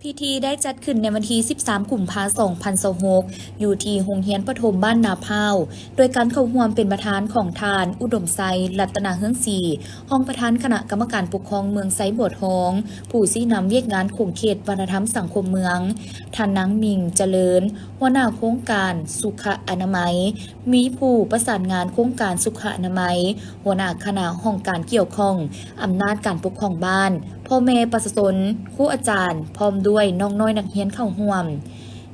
พิธีได้จัดขึ้นในวันที่ 13 กุมภาพันธ์ 2026 อยู่ที่โรงเรียนประถมบ้านนาพร้าวโดยการเข้าร่วมเป็นประธานของทาน อุดมไซรัตนาเฮืองศรีห้องประธานคณะกรรมการปกครองเมืองไซบัวทอง ผู้ชี้นำเวียกงานคงเขตวัฒนธรรมสังคมเมืองท่านนางมิงเจริญหัวหน้าโครงการสุขอนามัย มีผู้ประสานงานโครงการสุขอนามัย หัวหน้าคณะห้องการเกี่ยวข้องอำนาจการปกครองบ้านพ่อแม่ประชาชนครูอาจารย์พร้อมด้วยน้องน้อยนักเรียนเข้าร่วม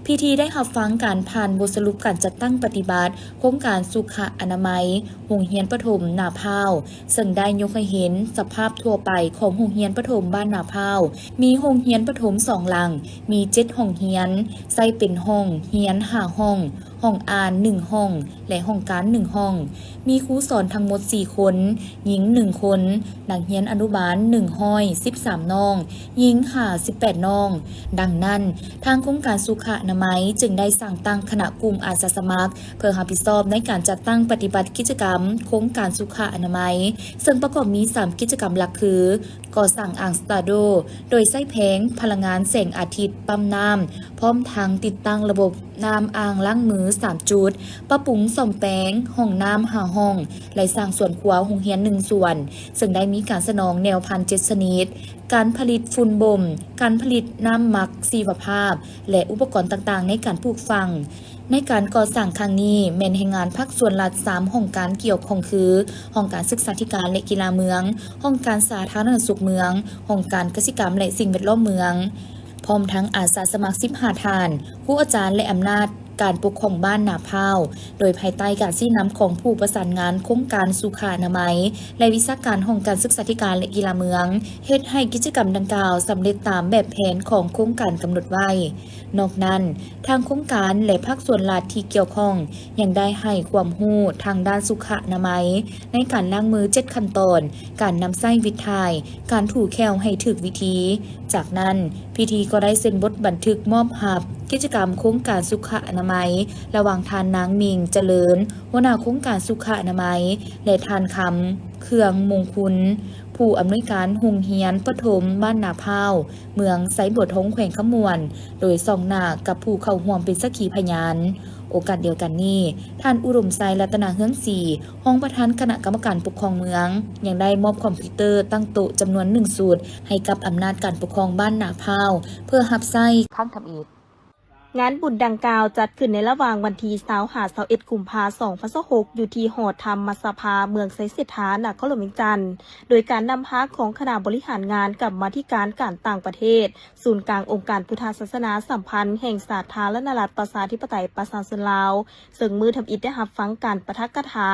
พิธีได้รับฟังการผ่านบทสรุปการจัดตั้งปฏิบัติโครงการสุขอนามัยโรงเรียนประถมนาพร้าวซึ่งได้ยกให้เห็นสภาพทั่วไปของโรงเรียนประถมบ้านนาพร้าวมีโรงเรียนประถม2 หลังมี7 ห้องเรียนใส่เป็นห้องเรียน5 ห้องห้องอ่าน1 ห้องและห้องการ1 ห้องมีครูสอนทั้งหมด4 คนหญิง1 คนนักเรียนอนุบาล113 น้องหญิง18 น้องดังนั้นทางโครงการสุขอนามัยจึงได้สั่งตั้งคณะกลุ่มอาสาสมัครเพื่อรับผิดชอบในการจัดตั้งปฏิบัติกิจกรรมโครงการสุขอนามัยซึ่งประกอบมี3 กิจกรรมหลักคือก่อสร้างอ่างสตาโดโดยใช้แผงพลังงานแสงอาทิตย์ปั๊มน้ำพร้อมทางติดตั้งระบบน้ำอ่างล้างมือ3 จุดปรับปรุงซ่อมแปลงห้องน้ำ5 ห้องและสร้างส่วนครัวโรงเรียน1 ส่วนซึ่งได้มีการสนองแนวพันธุ์7 ชนิดการผลิตฝุ่นบ่มการผลิตน้ำหมักชีวภาพและอุปกรณ์ต่างๆในการปลูกฝังในการก่อสร้างครั้งนี้แม่นให้งานภาคส่วนรัฐ3 ห้องการเกี่ยวข้องคือห้องการศึกษาธิการและกีฬาเมืองห้องการสาธารณสุขเมืองห้องการเกษตรกรรมและสิ่งแวดล้อมเมืองพร้อมทั้งอาสาสมัคร15 ท่านผู้อาจารย์และอำนาจการปกครองบ้านนาพร้าวโดยภายใต้การชี้นำของผู้ประสานงานโครงการสุขอนามัยและวิชาการห้องการศึกษาธิการและกีฬาเมืองเฮ็ดให้กิจกรรมดังกล่าวสำเร็จตามแบบแผนของโครงการกำหนดไว้นอกนั้นทางโครงการและภาคส่วนรัฐที่เกี่ยวข้องยังได้ให้ความรู้ทางด้านสุขอนามัยในการล้างมือ7 ขั้นตอนการนำไส้วิถ่ายการถูแคลให้ถูกวิธีจากนั้นพิธีก็ได้เซ็นบทบันทึกมอบรับกิจกรรมโครงการสุขอนามัยระหว่างทานนางมิงเจริญหัวหน้าโครงการสุขอนามัยและทานคำเครืองมงคลผู้อำนวยการโรงเรียนประถมบ้านนาพร้าวเมืองไซบัวทองแขวงขมวนโดยส่องหน้ากับผู้เข้าร่วมเป็นสักขีพยานโอกาสเดียวกันนี้ท่านอุดมไซรัตนาเฮืองศรีห้องประธานคณะกรรมการปกครองเมืองยังได้มอบคอมพิวเตอร์ตั้งโต๊ะจำนวน1 สูตรให้กับอำนาจการปกครองบ้านนาพร้าวเพื่อรับใช้ข้างทำอีกงานบุญดังกล่าวจัดขึ้นในระหว่างวันที่20-21 กุมภาพันธ์ 2026 อยู่ที่หอธรรมสภาเมืองไซเสถา นครหลวงเวียงจันทร์โดยการนำพาของคณะบริหารงานกรรมาธิการการต่างประเทศศูนย์กลางองค์การพุทธศาสนาสัมพันธ์แห่งสาธารณรัฐประชาธิปไตยประชาชนลาวซึ่งมือทำอิฐได้รับฟังการปาฐกถา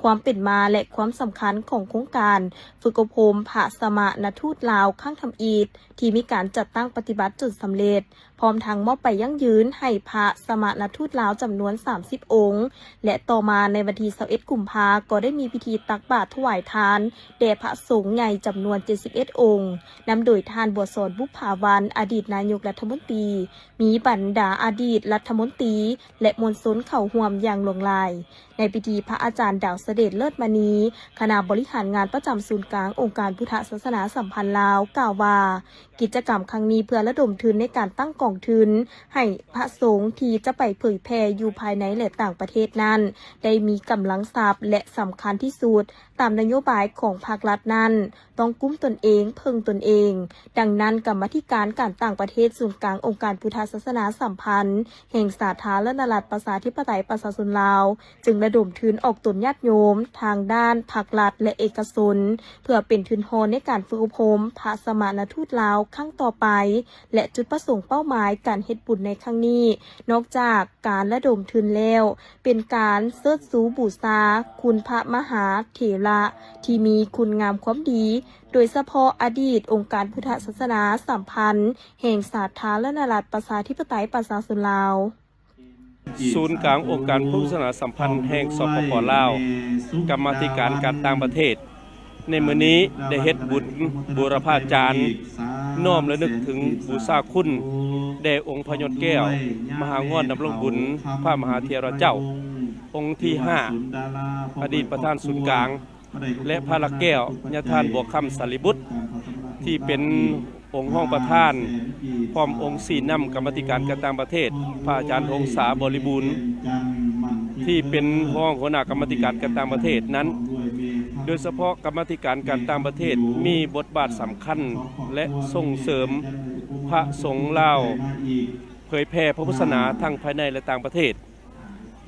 ความเป็นมาและความสำคัญของโครงการฝึกอบรมพระสมณทูตลาวข้างทำอิฐที่มีการจัดตั้งปฏิบัติจนสำเร็จพร้อมทั้งมอบไปยั่งยืนให้พระสมณทูตลาวจำนวน30 องค์และต่อมาในวันที่21 กุมภาพันธ์ก็ได้มีพิธีตักบาตรถวายทานแด่พระสงฆ์ใหญ่จำนวน71 องค์นำโดยท่านบัวสอนบุภาวรรณอดีตนายกรัฐมนตรีมีบรรดาอดีตรัฐมนตรีและมวลชนเข้าร่วมอย่างหลงไหลในพิธีพระอาจารย์ดาวเสด็จเลิศมณีคณะบริหารงานประจำศูนย์กลางองค์การพุทธศาสนาสัมพันธ์ลาวกล่าวว่ากิจกรรมครั้งนี้เพื่อระดมทุนในการตั้งกองทุนให้พระสงฆ์ที่จะไปเผยแพร่อยู่ภายในและต่างประเทศนั้นได้มีกำลังทรัพย์และสำคัญที่สุดตามนโยบายของภาครัฐนั้นต้องกุ้มตนเองเพิ่งตนเองดังนั้นกรรมาธิการการต่างประเทศศูนย์กลางองค์การพุทธศาสนาสัมพันธ์แห่งสาธารณรัฐประชาธิปไตยประชาชนลาวจึงระดมทุนออกตนญาติโยมทางด้านภาครัฐและเอกชนเพื่อเป็นทุนโฮในการฝึกอบรมพระสมณทูตลาวครั้งต่อไปและจุดประสงค์เป้าหมายการเฮ็ดบุญในครั้งนี้นอกจากการระดมทุนแล้วเป็นการเชิดชูบูชาคุณพระมหาเถระที่มีคุณงามความดีโดยเฉพาะอดีตองค์การพุทธศาสนาสัมพันธ์แห่งสาธารณรัฐประชาธิปไตยประชาชนลาวศูนย์กลางองค์การพุทธศาสนาสัมพันธ์แห่งสปป.ลาวกรรมาธิการการต่างประเทศในมื้อนี้ได้เฮ็ดบุญบูรพาจารย์น้อมระลึกถึงบูชาคุณแด่องค์พระยศแก้วมหางอนดำรงบุญพระมหาเถรเจ้าองค์ที่5อดีตประธานศูนย์กลางและพระลักแก้วยะทานบัวคำสารีบุตรที่เป็น องค์ห้องประธานพร้อมองค์4นำกรรมาธิการการต่างประเทศพระอาจารย์พงษาบริบูรณ์ที่เป็นห้องหัวหน้ากรรมาธิการการต่างประเทศนั้น โดยเฉพาะกรรมาธิการการต่างประเทศมีบทบาทสำคัญและส่งเสริมพระสงฆ์ลาวเผยแพร่พระพุทธศาสนาทั้งภายในและต่างประเทศ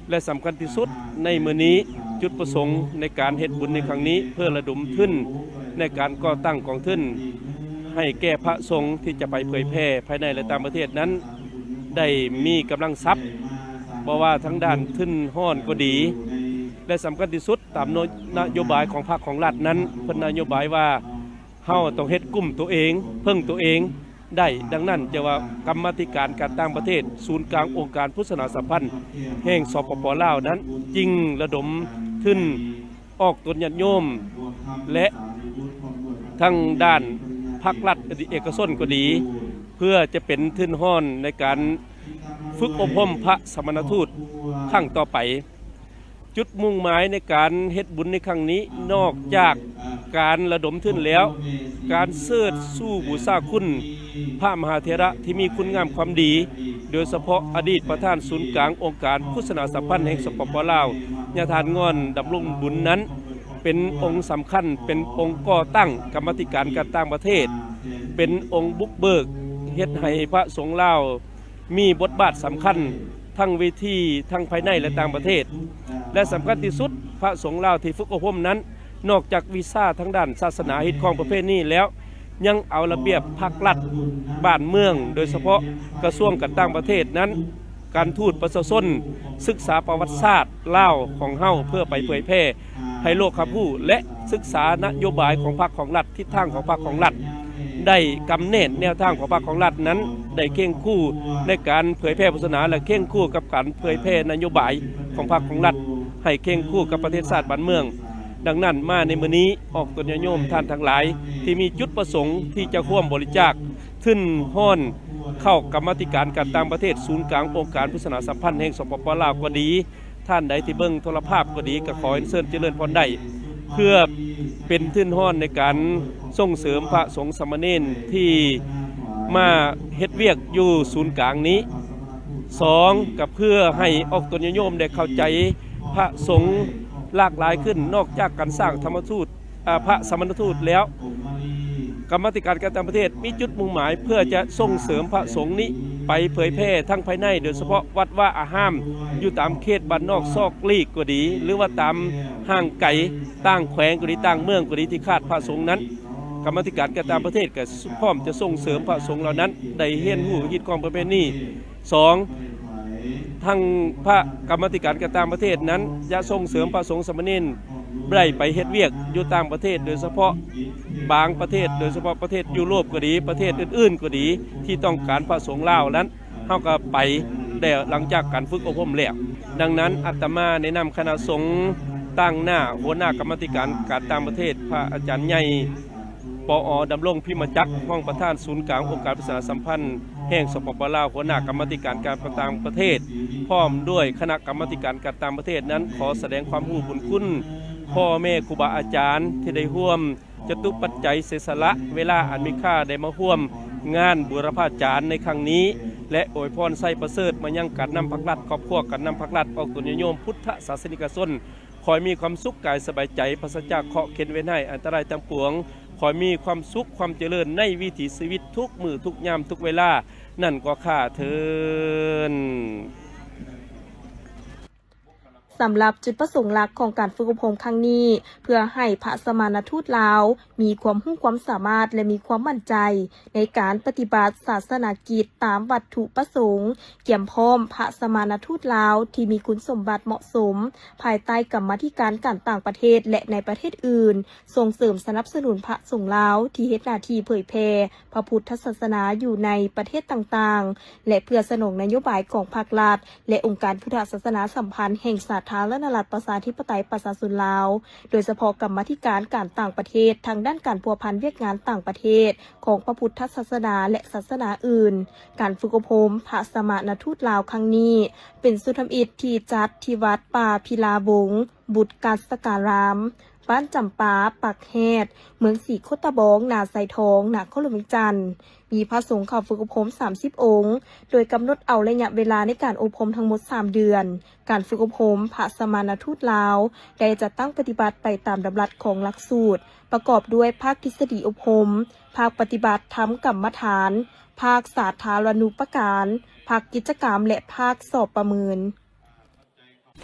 และสำคัญที่สุดในมื้อนี้จุดประสงค์ในการเฮ็ดบุญในครั้งนี้เพื่อระดมทุนในการก่อตั้งกองทุนให้แก่พระสงฆ์ที่จะไปเผยแพร่ภายในและต่างประเทศนั้นได้มีกำลังทรัพย์บ่ว่าทั้งด้านทุนห้อนก็ดีและสำคัญที่สุดตามนโยบายของพรรคของรัฐนั้นเพิ่นนโยบายว่าเฮาต้องเฮ็ดกลุ่มตัวเองเพิ่งตัวเองได้ดังนั้นจะว่ากรรมาธิการการต่างประเทศศูนย์กลางองค์การพุทธศาสนาสัมพันธ์แห่งสปป.ลาวนั้นจึงระดมทุนออกตนญาติโยมและทั้งด้านภาครัฐเอกชนก็ดีเพื่อจะเป็นทุนห้อนในการฝึกอบรมพระสมณทูตครั้งต่อไปจุดมุ่งหมายในการเฮ็ดบุญในครั้งนี้นอกจากการระดมทุนแล้วการเสิร์ชสู้บูชาคุณพระมหาเถระที่มีคุณงามความดีโดยเฉพาะอดีตประธานศูนย์กลางองค์การพุทธศาสนาสัมพันธ์แห่งสปป.ลาวญาทานงอนดำรงบุญนั้นเป็นองค์สำคัญเป็นองค์ก่อตั้งกรรมาธิการการต่างประเทศเป็นองค์บุกเบิกเฮ็ดให้พระสงฆ์ลาวมีบทบาทสำคัญทั้งเวทีทั้งภายในและต่างประเทศและสำคัญที่สุดพระสงฆ์ลาวที่ฝึกอบรมนั้นนอกจากวีซ่าทั้งด้านศาสนาฮิตของประเภทนี้แล้วยังเอาระเบียบภาครัฐบ้านเมืองโดยเฉพาะกระทรวงการต่างประเทศนั้นการทูตประชาชนศึกษาประวัติศาสตร์ลาวของเฮาเพื่อไปเผยแพร่ให้โลกรับรู้และศึกษานโยบายของพรรคของรัฐทิศทางของพรรคของรัฐได้กำเนิดแนวทางของพรรคของรัฐนั้นได้เข่งคู่ในการเผยแพร่ศาสนาและเข่งคู่กับการเผยแพร่นโยบายของพรรคของรัฐให้เข่งคู่กับประเทศชาติบ้านเมืองดังนั้นมาในมื้อนี้ออกตนญาติโยมท่านทั้งหลายที่มีจุดประสงค์ที่จะร่วมบริจาคทุนห้อนเข้ากรรมาธิการการต่างประเทศศูนย์กลางองค์การพุทธศาสนาสัมพันธ์แห่งสปป.ลาวก็ดีท่านใดที่เบิ่งโทรภาพก็ดีก็ขอเชิญเจริญพรได้เพื่อเป็นทุนห้อนในการส่งเสริมพระสงฆ์สามเณรที่มาเฮ็ดเวียกอยู่ศูนย์กลางนี้2กับเพื่อให้ออกตนญาติโยมได้เข้าใจพระสงฆ์หลากหลายขึ้นนอกจากการสร้างธรรมทูตพระสมณทูตแล้วกรรมาธิการการต่างประเทศมีจุดมุ่งหมายเพื่อจะส่งเสริมพระสงฆ์นี้ไปเผยแพร่ทั้งภายในโดยเฉพาะวัดว่าอาห้ามอยู่ตามเขตบ้านนอกซอกลีกก็ดีหรือว่าตามห้างไก่ต่างแขวงก็ดีต่างเมืองก็ดีที่ขาดพระสงฆ์นั้นกรรมาธิการการต่างประเทศก็พร้อมจะส่งเสริมพระสงฆ์เหล่านั้นได้เรียนรู้ฮิตของประเพณี2ทั้งพระกรรมาธิการการต่างประเทศนั้นจะส่งเสริมพระสงฆ์สามเณรได้ไปเฮ็ดเวียกอยู่ต่างประเทศโดยเฉพาะบางประเทศโดยเฉพาะประเทศยุโรปก็ดีประเทศอื่นๆก็ดีที่ต้องการพระสงฆ์ลาวนั้นเฮาก็ไปได้หลังจากการฝึกอบรมแล้วดังนั้นอาตมาแนะนำคณะสงฆ์ตั้งหน้าหัวหน้ากรรมาธิการการต่างประเทศพระอาจารย์ใหญ่ปอ.ดำรงพิมจักรห้องประธานศูนย์กลางองค์การพุทธศาสนาสัมพันธ์แห่งสปป.ลาวหัวหน้ากรรมาธิการการต่างประเทศพร้อมด้วยคณะกรรมาธิการการต่างประเทศนั้นขอแสดงความรู้บุญคุณพ่อแม่ครูบาอาจารย์ที่ได้ร่วมจตุปัจจัยเสียสละเวลาอันมีค่าได้มาร่วมงานบูรพาจารย์ในครั้งนี้และอวยพรไส้ประเสริฐมายังการนำภาครัฐครอบครัวการนำภาครัฐออกตนญาติโยมพุทธศาสนิกชนขอมีความสุขกายสบายใจปราศจากเคราะห์เข็นเว้นให้อันตรายทั้งปวงขอมีความสุขความเจริญในวิถีชีวิตทุกมื้อทุกยามทุกเวลานั่นก็ข้าเทิน สำหรับจุดประสงค์หลักของการฝึกอบรมครั้งนี้เพื่อให้พระสมณทูตลาวมีความรู้ความสามารถและมีความมั่นใจในการปฏิบัติศาสนกิจตามวัตถุประสงค์เกี่ยมพร้อมพระสมณทูตลาวที่มีคุณสมบัติเหมาะสมภายใต้กรรมาธิการการต่างประเทศและในประเทศอื่นส่งเสริมสนับสนุนพระสงฆ์ลาวที่เฮ็ดหน้าที่เผยแพร่พระพุทธศาสนาอยู่ในประเทศต่างๆและเพื่อสนองนโยบายของภาครัฐและองค์การพุทธศาสนาสัมพันธ์แห่งสาธารณรัฐประชาธิปไตยประชาชนลาวโดยเฉพาะกรรมาธิการการต่างประเทศทางด้านการพัวพันเวียกงานต่างประเทศของพระพุทธศาสนาและศาสนาอื่นการฝึกอบรมพระสมณทูตลาวครั้งนี้เป็นสุธรรมอิฐที่จัดที่วัดป่าพิลาวงศ์บุตรกัสการาม บ้านจำปาปากแฮดเมืองสีโคตะบองนาไซทองนาโคลเวียงจันทน์มีพระสงฆ์เข้าฝึกอบรม30 องค์ โดยกำหนดเอาระยะเวลาในการอบรมทั้งหมด3 เดือน การฝึกอบรมพระสมานทูตลาวได้จัดตั้งปฏิบัติไปตามดำรัสของหลักสูตร ประกอบด้วยภาคทฤษฎีอบรม ภาคปฏิบัติธรรมกรรมฐาน ภาคสาธารณูปการ ภาคกิจกรรมและภาคสอบประเมิน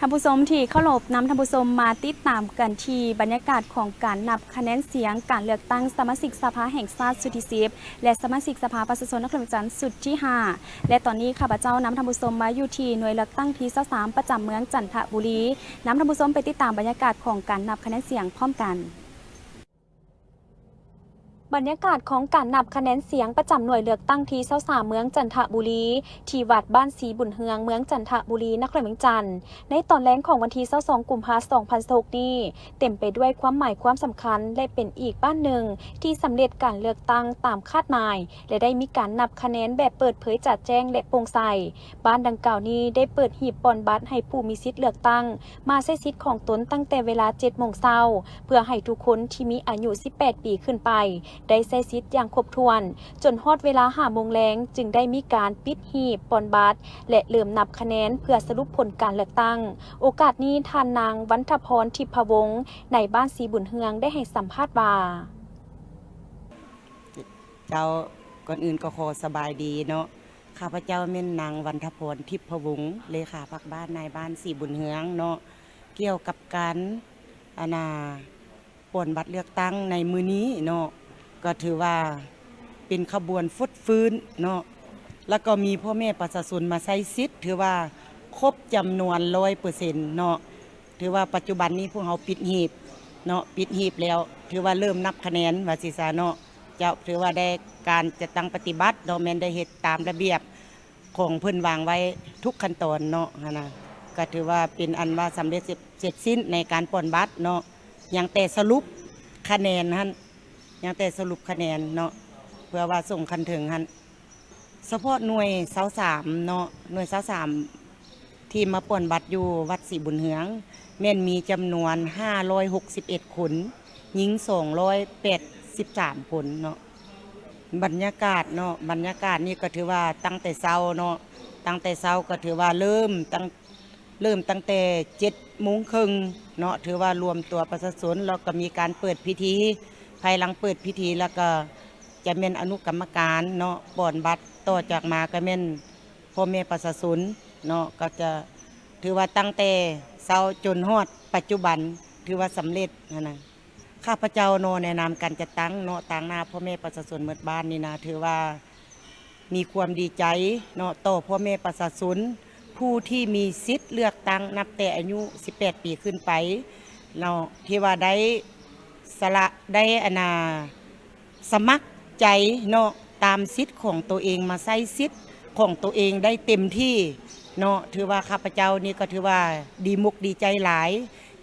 ท่านผู้ชมที่เคารพนำท่านผู้ชมมาติดตามกันที่บรรยากาศของการนับคะแนนเสียงการเลือกตั้งสมาชิกสภาแห่งชาติสุดที่10และสมาชิกสภาประชาชนนครหลวงจันทร์สุดที่5และตอนนี้ข้าพเจ้านำท่านผู้ชมมาอยู่ที่หน่วยเลือกตั้งที่23ประจำเมืองจันทบุรีนำท่านผู้ชมไปติดตามบรรยากาศของการนับคะแนนเสียงพร้อมกันบรรยากาศของการนับคะแนนเสียงประจำหน่วยเลือกตั้งที่23เมืองจันทบุรีที่วัดบ้านศรีบุญเฮืองเมืองจันทบุรีนครหลวงจันทร์ในตอนแรกของวันที่22กุมภาพันธ์2016นี้เต็มไปด้วยความหมายความสำคัญและเป็นอีกบ้านหนึ่งที่สำเร็จการเลือกตั้งตามคาดหมายและได้มีการนับคะแนนแบบเปิดเผยจัดแจ้งและโปร่งใสบ้านดังกล่าวนี้ได้เปิดหีบปอนบัตรให้ผู้มีสิทธิ์เลือกตั้งมาใช้สิทธิ์ของตนตั้งแต่เวลา 7:00 น.เพื่อให้ทุกคนที่มีอายุ18 ปีขึ้นไปได้ใช้สิทธิ์อย่างครบถ้วนจนฮอดเวลา5 โมงแลงจึงได้มีการปิดหีบปอนบัตรและเริ่มนับคะแนนเพื่อสรุปผลการเลือกตั้งโอกาสนี้ท่านนางวรรณพรทิพวงศ์ในบ้านศรีบุญเฮืองได้ให้สัมภาษณ์ว่าเจ้าก่อนอื่นก็ขอสบายดีเนาะข้าพเจ้าแม่นนางวรรณพรทิพวงศ์เลขาพักบ้านนายบ้านศรีบุญเฮืองเนาะเกี่ยวกับการปนบัตรเลือกตั้งในมื้อนี้เนาะก็ถือว่าเป็นขบวนฟุดฟื้นเนาะแล้วก็มีพ่อแม่ประชาชนมาใช้สิทธิ์ถือว่าครบจำนวน 100% เนาะถือว่าปัจจุบันนี้พวกเราปิดหีบเนาะปิดหีบแล้วถือว่าเริ่มนับคะแนนว่าสิซาเนาะเจ้าถือว่าได้การจะตั้งปฏิบัติโดยแม่นได้เฮ็ดตามระเบียบของเพิ่นวางไว้ทุกขั้นตอนเนาะนะก็ถือว่าเป็นอันว่าสำเร็จเสร็จสิ้นในการปนบัตรเนาะยังแต่สรุปคะแนนหั่นยังแต่สรุปคะแนนเนาะเพื่อว่าส่งคันถึงหั่นเฉพาะหน่วย23เนาะหน่วย23ที่มาป่นบัตรอยู่วัดศรีบุญเฮืองแม่นมีจำนวน561คนหญิง283คนเนาะบรรยากาศเนาะบรรยากาศนี่ก็ถือว่าตั้งแต่เช้าเนาะตั้งแต่เช้าก็ถือว่าเริ่มตั้งแต่7:30 น.เนาะถือว่ารวมตัวประชาชนแล้วก็มีการเปิดพิธีภายหลังเปิดพิธีแล้วก็จะเป็นอนุกรรมการเนาะป่อนบัตรต่อจากมาก็เป็นพ่อแม่ประชาชนเนาะก็จะถือว่าตั้งแต่เช้าจนฮอดปัจจุบันถือว่าสำเร็จนะข้าพเจ้าเนาะในนามการจัดตั้งเนาะต่างหน้าพ่อแม่ประชาชนเมื่อบ้านนี่นะถือว่ามีความดีใจเนาะต่อพ่อแม่ประชาชนผู้ที่มีสิทธิ์เลือกตั้งนับแต่อายุ18 ปีขึ้นไปเนาะที่ว่าได้สละได้สมัครใจเนาะตามสิทธิ์ของตัวเองมาใช้สิทธิ์ของตัวเองได้เต็มที่เนาะถือว่าข้าพเจ้านี่ก็ถือว่าดีมุกดีใจหลาย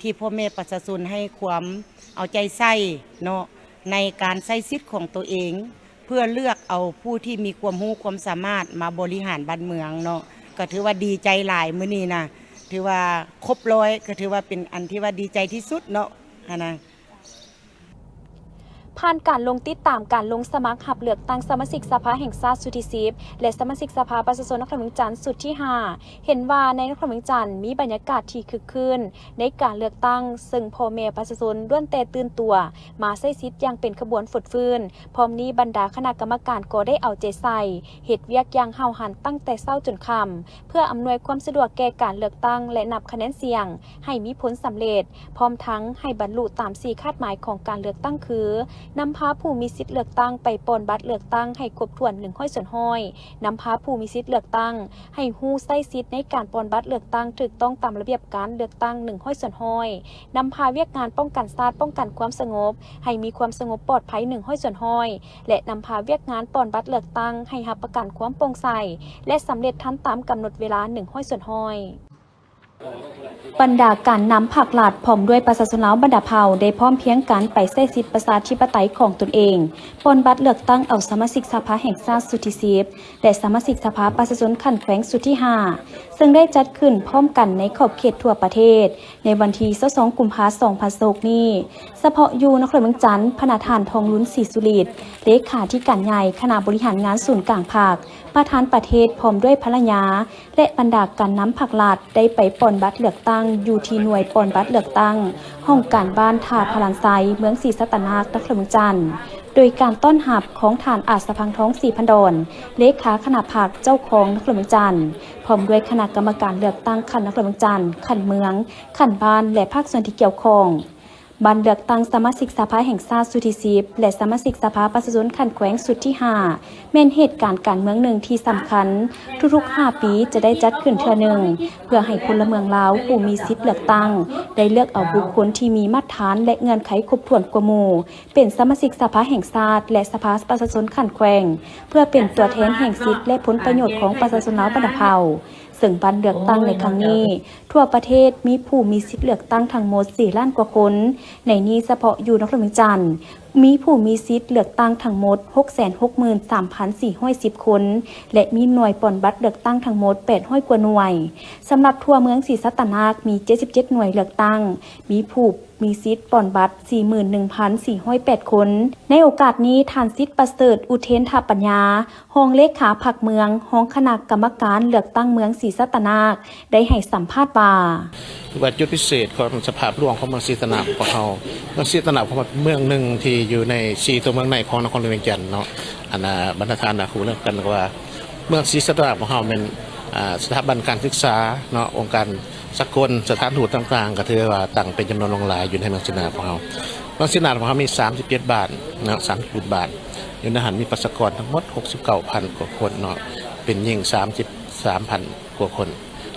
ที่พ่อแม่ประชาชนให้ความเอาใจใส่เนาะในการใช้สิทธิ์ของตัวเองเพื่อเลือกเอาผู้ที่มีความรู้ความสามารถมาบริหารบ้านเมืองเนาะก็ถือว่าดีใจหลายมื้อนี้นะถือว่าครบร้อยก็ถือว่าเป็นอันที่ว่าดีใจที่สุดเนาะนะผ่านการลงติดตามการลงสมัครหับเลือกตั้งสมาชิกสภาแห่งชาติสุดที่10และสมาชิกสภาประชาชนนครหลวงจันทร์สุดที่5เห็นว่าในนครหลวงจันทร์มีบรรยากาศที่คึกคืนในการเลือกตั้งซึ่งพ่อแม่ประชาชนล้วนแต่ตื่นตัวมาใช้สิทธิ์อย่างเป็นขบวนฝุดฟื้นพร้อมนี้บรรดาคณะกรรมการก็ได้เอาใจใส่เฮ็ดเวียกอย่างเฮาหันตั้งแต่เช้าจนค่ำเพื่ออำนวยความสะดวกแก่การเลือกตั้งและนับคะแนนเสียงให้มีผลสำเร็จพร้อมทั้งให้บรรลุตาม4คาดหมายของการเลือกตั้งคือนำพาผู้มีสิทธิ์เลือกตั้งไปปนบัตรเลือกตั้งให้ครบถ้วน100%นำพาผู้มีสิทธิ์เลือกตั้งให้ฮู้ใช้สิทธิ์ในการปนบัตรเลือกตั้งถูกต้องตามระเบียบการเลือกตั้ง100%นำพาเวียกงานป้องกันชาติป้องกันความสงบให้มีความสงบปลอดภัย100%และนำพาเวียกงานปนบัตรเลือกตั้งให้รับประกันความโปร่งใสและสำเร็จทันตามกำหนดเวลา100% บรรดาการนำผักหลาดพร้อมด้วยประชาชนลาวบรรดาเผ่าได้พร้อมเพรียงกันไปใช้สิทธิประชาธิปไตยของตนเองปนบัตรเลือกตั้งเอาสมาชิกสภาแห่งชาติสุดที่10และสมาชิกสภาประชาชนขันแขวงสุดที่5ซึ่งได้จัดขึ้นพร้อมกันในขอบเขตทั่วประเทศในวันที่22กุมภาพันธ์2026นี้เฉพาะอยู่นครเมืองจันทร์พนาธานทองลุ้นศรีสุริตเลขาธิการใหญ่คณะบริหารงานศูนย์กลางภาคประธานประเทศพร้อมด้วยภรรยาและบรรดาการนำผักหลาดได้ไปปนบัตรเลือกตั้งอยู่ที่หน่วยปนบัตรเลือกตั้งห้องการบ้านท่าพลานไซเมืองศรีสัตนานครเมืองจันทร์โดยการต้อนรับของฐานอาสพังท้องศรีพันดอนเลขาคณะภาคเจ้าของนครเมืองจันทร์พร้อมด้วยคณะกรรมการเลือกตั้งขันนครเมืองจันทร์ขันเมืองขันบ้านและภาคส่วนที่เกี่ยวข้องบันเลือกตั้งสมาชิกสภาแห่งชาติสุดที่10และสมาชิกสภาประชาชนขันแขวงสุดที่5แม่นเหตุการณ์การเมืองหนึ่งที่สำคัญทุกๆ5ปีจะได้จัดขึ้นเทื่อหนึ่งเพื่อให้พลเมืองลาวผู้มีสิทธิ์เลือกตั้งได้เลือกเอาบุคคลที่มีมาตรฐานและเงื่อนไขครบถ้วนกว่าหมู่เป็นสมาชิกสภาแห่งชาติและสภาประชาชนขันแขวงเพื่อเป็นตัวแทนแห่งสิทธิ์และผลประโยชน์ของประชาชนลาวบรรดาเผ่าซึ่งบันเลือกตั้งในครั้งนี้ทั่วประเทศมีผู้มีสิทธิ์เลือกตั้งทั้งหมด4 ล้านกว่าคนในนี้เฉพาะอยู่นครเมืองจันทร์มีผู้มีสิทธิ์เลือกตั้งทั้งหมด 663,410 คนและมีหน่วยปนบัตรเลือกตั้งทั้งหมด800 กว่าหน่วยสำหรับทั่วเมืองศรีสัตนานมี77หน่วยเลือกตั้งมีผู้มีสิทธิ์ปนบัตร 41,408 คนในโอกาสนี้ท่านสิทธิ์ประเสริฐอุเทนทปัญญารองเลขาพรรคเมืองรองคณะกรรมการเลือกตั้งเมืองศรีสัตนานได้ให้สัมภาษณ์ว่าจุดพิเศษของสภาพหลวงของเมืองศรีสัตนานของเราเมืองศรีสัตนานของเมืองหนึ่งที่อยู่ใน4ตัวเมืองในของนครหลวงเวียงจันทน์เนาะอันบรรทานครูเรื่องกันว่าเมืองศรีสัตนานของเราเป็นสถาบันการศึกษาเนาะองค์การสกลสถานทูตต่างๆก็ถือว่าตั้งเป็นจำนวนลงหลายอยู่ในเมืองศรีสัตนานของเราเมืองศรีสัตนานของเรามี37บาทนะ30บาทอยู่ในหันมีประชากรทั้งหมด 69,000 กว่าคนเนาะเป็นยิ่ง 33,000 กว่าคน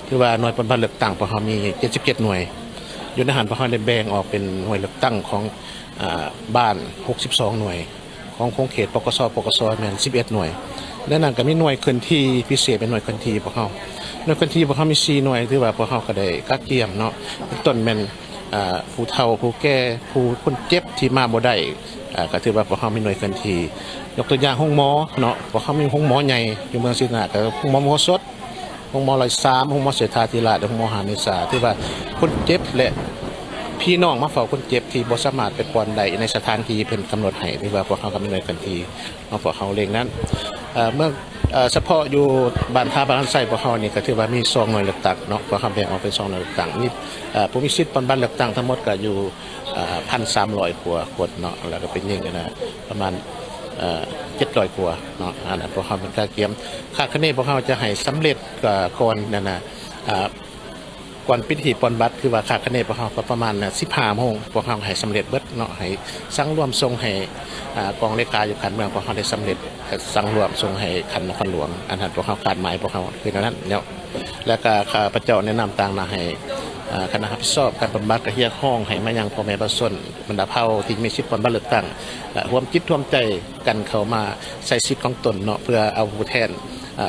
คือว่าหน่วยปฏิบัติเลือกตั้งของเรามี77หน่วยอยู่ในหันของเราได้แบ่งออกเป็นหน่วยเลือกตั้งของบ้าน62หน่วยของโครงเขตปกสแม่น11หน่วยและนั้นก็มีหน่วยเคลื่อนที่พิเศษเป็นหน่วยเคลื่อนที่พวกเราหน่วยเคลื่อนที่พวกเรามี4หน่วยที่ว่าพวกเราก็ได้กักเกี่ยมเนาะต้นแม่นผู้เฒ่าผู้แก่ผู้คนเจ็บที่มาบ่ได้ก็ถือว่าพวกเรามีหน่วยเคลื่อนที่ยกตัวอย่างห้องหมอเนาะพวกเรามีห้องหมอใหญ่อยู่เมืองศรีสัตนานก็ห้องหมอโมสดห้องหมอ103ห้องหมอเสถาธิราชห้องหมอหานิสาที่ว่าคนเจ็บและพี่น้องมาเฝ้าคนเจ็บที่บ่สามารถไปปอนใดในสถานที่เพิ่นกำหนดให้ที่ว่าพวกเขาก็มีหน่วยเคลื่อนที่มาพวกเขาเองนั้นเมื่อเฉพาะอยู่บ้านท่าบ้านไส้พวกเขานี่ก็ถือว่ามี2หน่วยเลือกตั้งเนาะพวกเขาแบ่งออกเป็น2หน่วยเลือกตั้งมีผู้มีสิทธิ์ปอนบัตรเลือกตั้งทั้งหมดก็อยู่1,300 กว่าคนเนาะแล้วก็เป็นยิ่งกันนะประมาณ700 กว่าเนาะอันนั้นพวกเขาเป็นการเตรียมคาดคะเนพวกเขาจะให้สำเร็จก่อนนั่นน่ะก่อนพิธีปอนบัตรคือว่าคาดคะเนพวกเขาก็ประมาณ15 โมงพวกเขาให้สำเร็จเบิดเนาะให้สั่งรวมส่งให้กองเลขาอยู่ขันเมืองพวกเขาได้สำเร็จสั่งรวมส่งให้ขันนครหลวงอันนั้นพวกเขาขาดหมายพวกเขาคือนั้นเนาะแล้วก็ข้าพเจ้าแนะนำต่างนะให้คณะรับผิดชอบการปฏิบัติกระเฮียห้องให้มายังพ่อแม่ประชาชนบรรดาเผ่าที่มีสิทธิ์ปฏิบัติเลือกตั้งร่วมจิตร่วมใจกันเข้ามาใส่สิทธิ์ของตนเนาะเพื่อเอาผู้แทน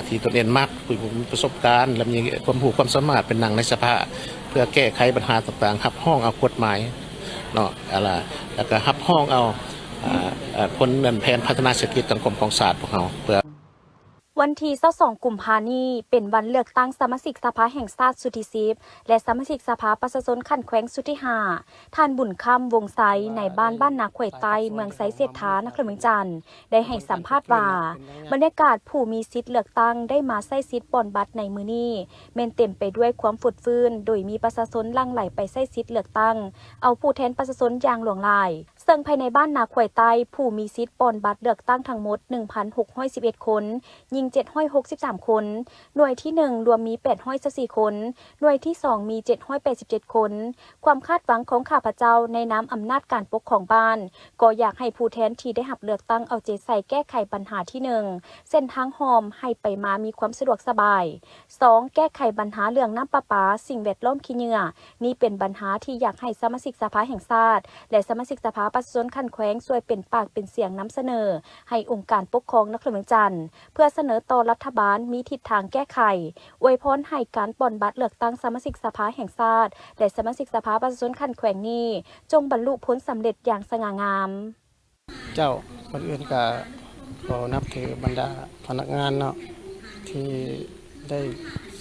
ที่ตนเองมักมีประสบการณ์และมีความรู้ความสามารถเป็นนางในสภาเพื่อแก้ไขปัญหาต่างๆรับห้องเอากฎหมายเนาะอะไรแล้วก็รับห้องเอาคนเงินแผนพัฒนาเศรษฐกิจสังคมของศาสตร์พวกเราเพื่อวันที่22กุมภาพันธ์นี้เป็นวันเลือกตั้งสมาชิกสภาแห่งชาติสุดที่10และสมาชิกสภาประชาชนขันแขวงสุดที่5ท่านบุญคำวงไซในบ้านนาขวยไตเมืองไซเสถานครเมืองจันทน์ได้ให้สัมภาษณ์ว่าบรรยากาศผู้มีสิทธิ์เลือกตั้งได้มาใช้สิทธิ์ปอนบัตรในมื้อนี้แม้นเต็มไปด้วยความฝุดฟื้นโดยมีประชาชนหลั่งไหลไปใช้สิทธิ์เลือกตั้งเอาผู้แทนประชาชนอย่างหลวงหลายซึ่งภายในบ้านนาขวยไตผู้มีสิทธิ์ปอนบัตรเลือกตั้งทั้งหมด 1,611 คนยิง763 คนหน่วยที่1รวมมี824คนหน่วยที่2มี787คนความคาดหวังของข้าพเจ้าในน้ำอำนาจการปกครองบ้านก็อยากให้ผู้แทนที่ได้รับเลือกตั้งเอาใจใส่แก้ไขปัญหาที่1เส้นทางหอมให้ไปมามีความสะดวกสบาย2แก้ไขปัญหาเรื่องน้ำประปาสิ่งแวดล้อมขี้เหงื่อนี่เป็นปัญหาที่อยากให้สมาชิกสภาแห่งชาติและสมาชิกสภาประชาชนขันแขวงช่วยเป็นปากเป็นเสียงนำเสนอให้องค์การปกครองนครหลวงจันทน์เพื่อเสนอ อต่อรัฐบาลมีทิศทางแก้ไขอวยพรให้การปอนบัตรเลือกตั้งสมาชิกสภาแห่งชาติและสมาชิกสภาประชาชนคันแขวงนี้จงบรรลุผลสำเร็จอย่างสง่างาม เจ้าคนอื่นก็ขอนับถือบรรดาพนักงานเนาะที่ได้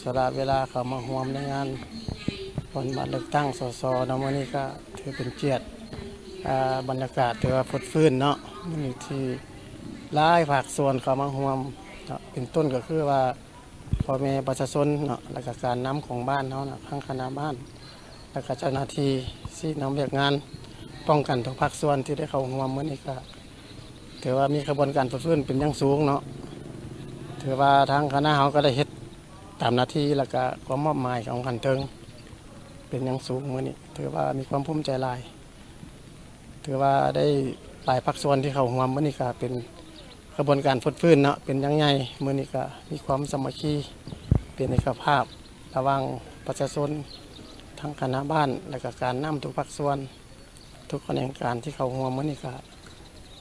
สละเวลาเข้ามาร่วมในงานวันบัตรเลือกตั้งสสเนาะมื้อนี้ก็ถือเป็นเกียรติบรรยากาศถือว่าฟดฟื้นเนาะมื้อนี้ที่หลายภาคส่วนเข้ามาร่วมเนาะเป็นต้นก็คือว่าพ่อแม่ประชาชนเนาะและก็การนำของบ้านเฮาน่ะทั้งคณะบ้านและก็เจ้าหน้าที่ที่นำเรียกงานป้องกันทุกภาคส่วนที่ได้เข้าร่วมมื้อนี้ก็ถือว่ามีกระบวนการฝึกฝนเป็นอย่างสูงเนาะถือว่าทางคณะเฮาก็ได้เฮ็ดตามหน้าที่แล้วก็ความมอบหมายของขันเทิงเป็นอย่างสูงมื้อนี้ถือว่ามีความภูมิใจหลายถือว่าได้หลายภาคส่วนที่เข้าร่วมมื้อนี้ก็เป็นกระบวนการฝึกฝนเนาะเป็นอย่างใหญ่มื้อนี้ก็มีความสามัคคีเป็นเอกภาพระหว่างประชาชนทั้งคณะบ้านและก็การนำทุกภาคส่วนทุกแขนงการที่เข้าร่วมมื้อนี้ก็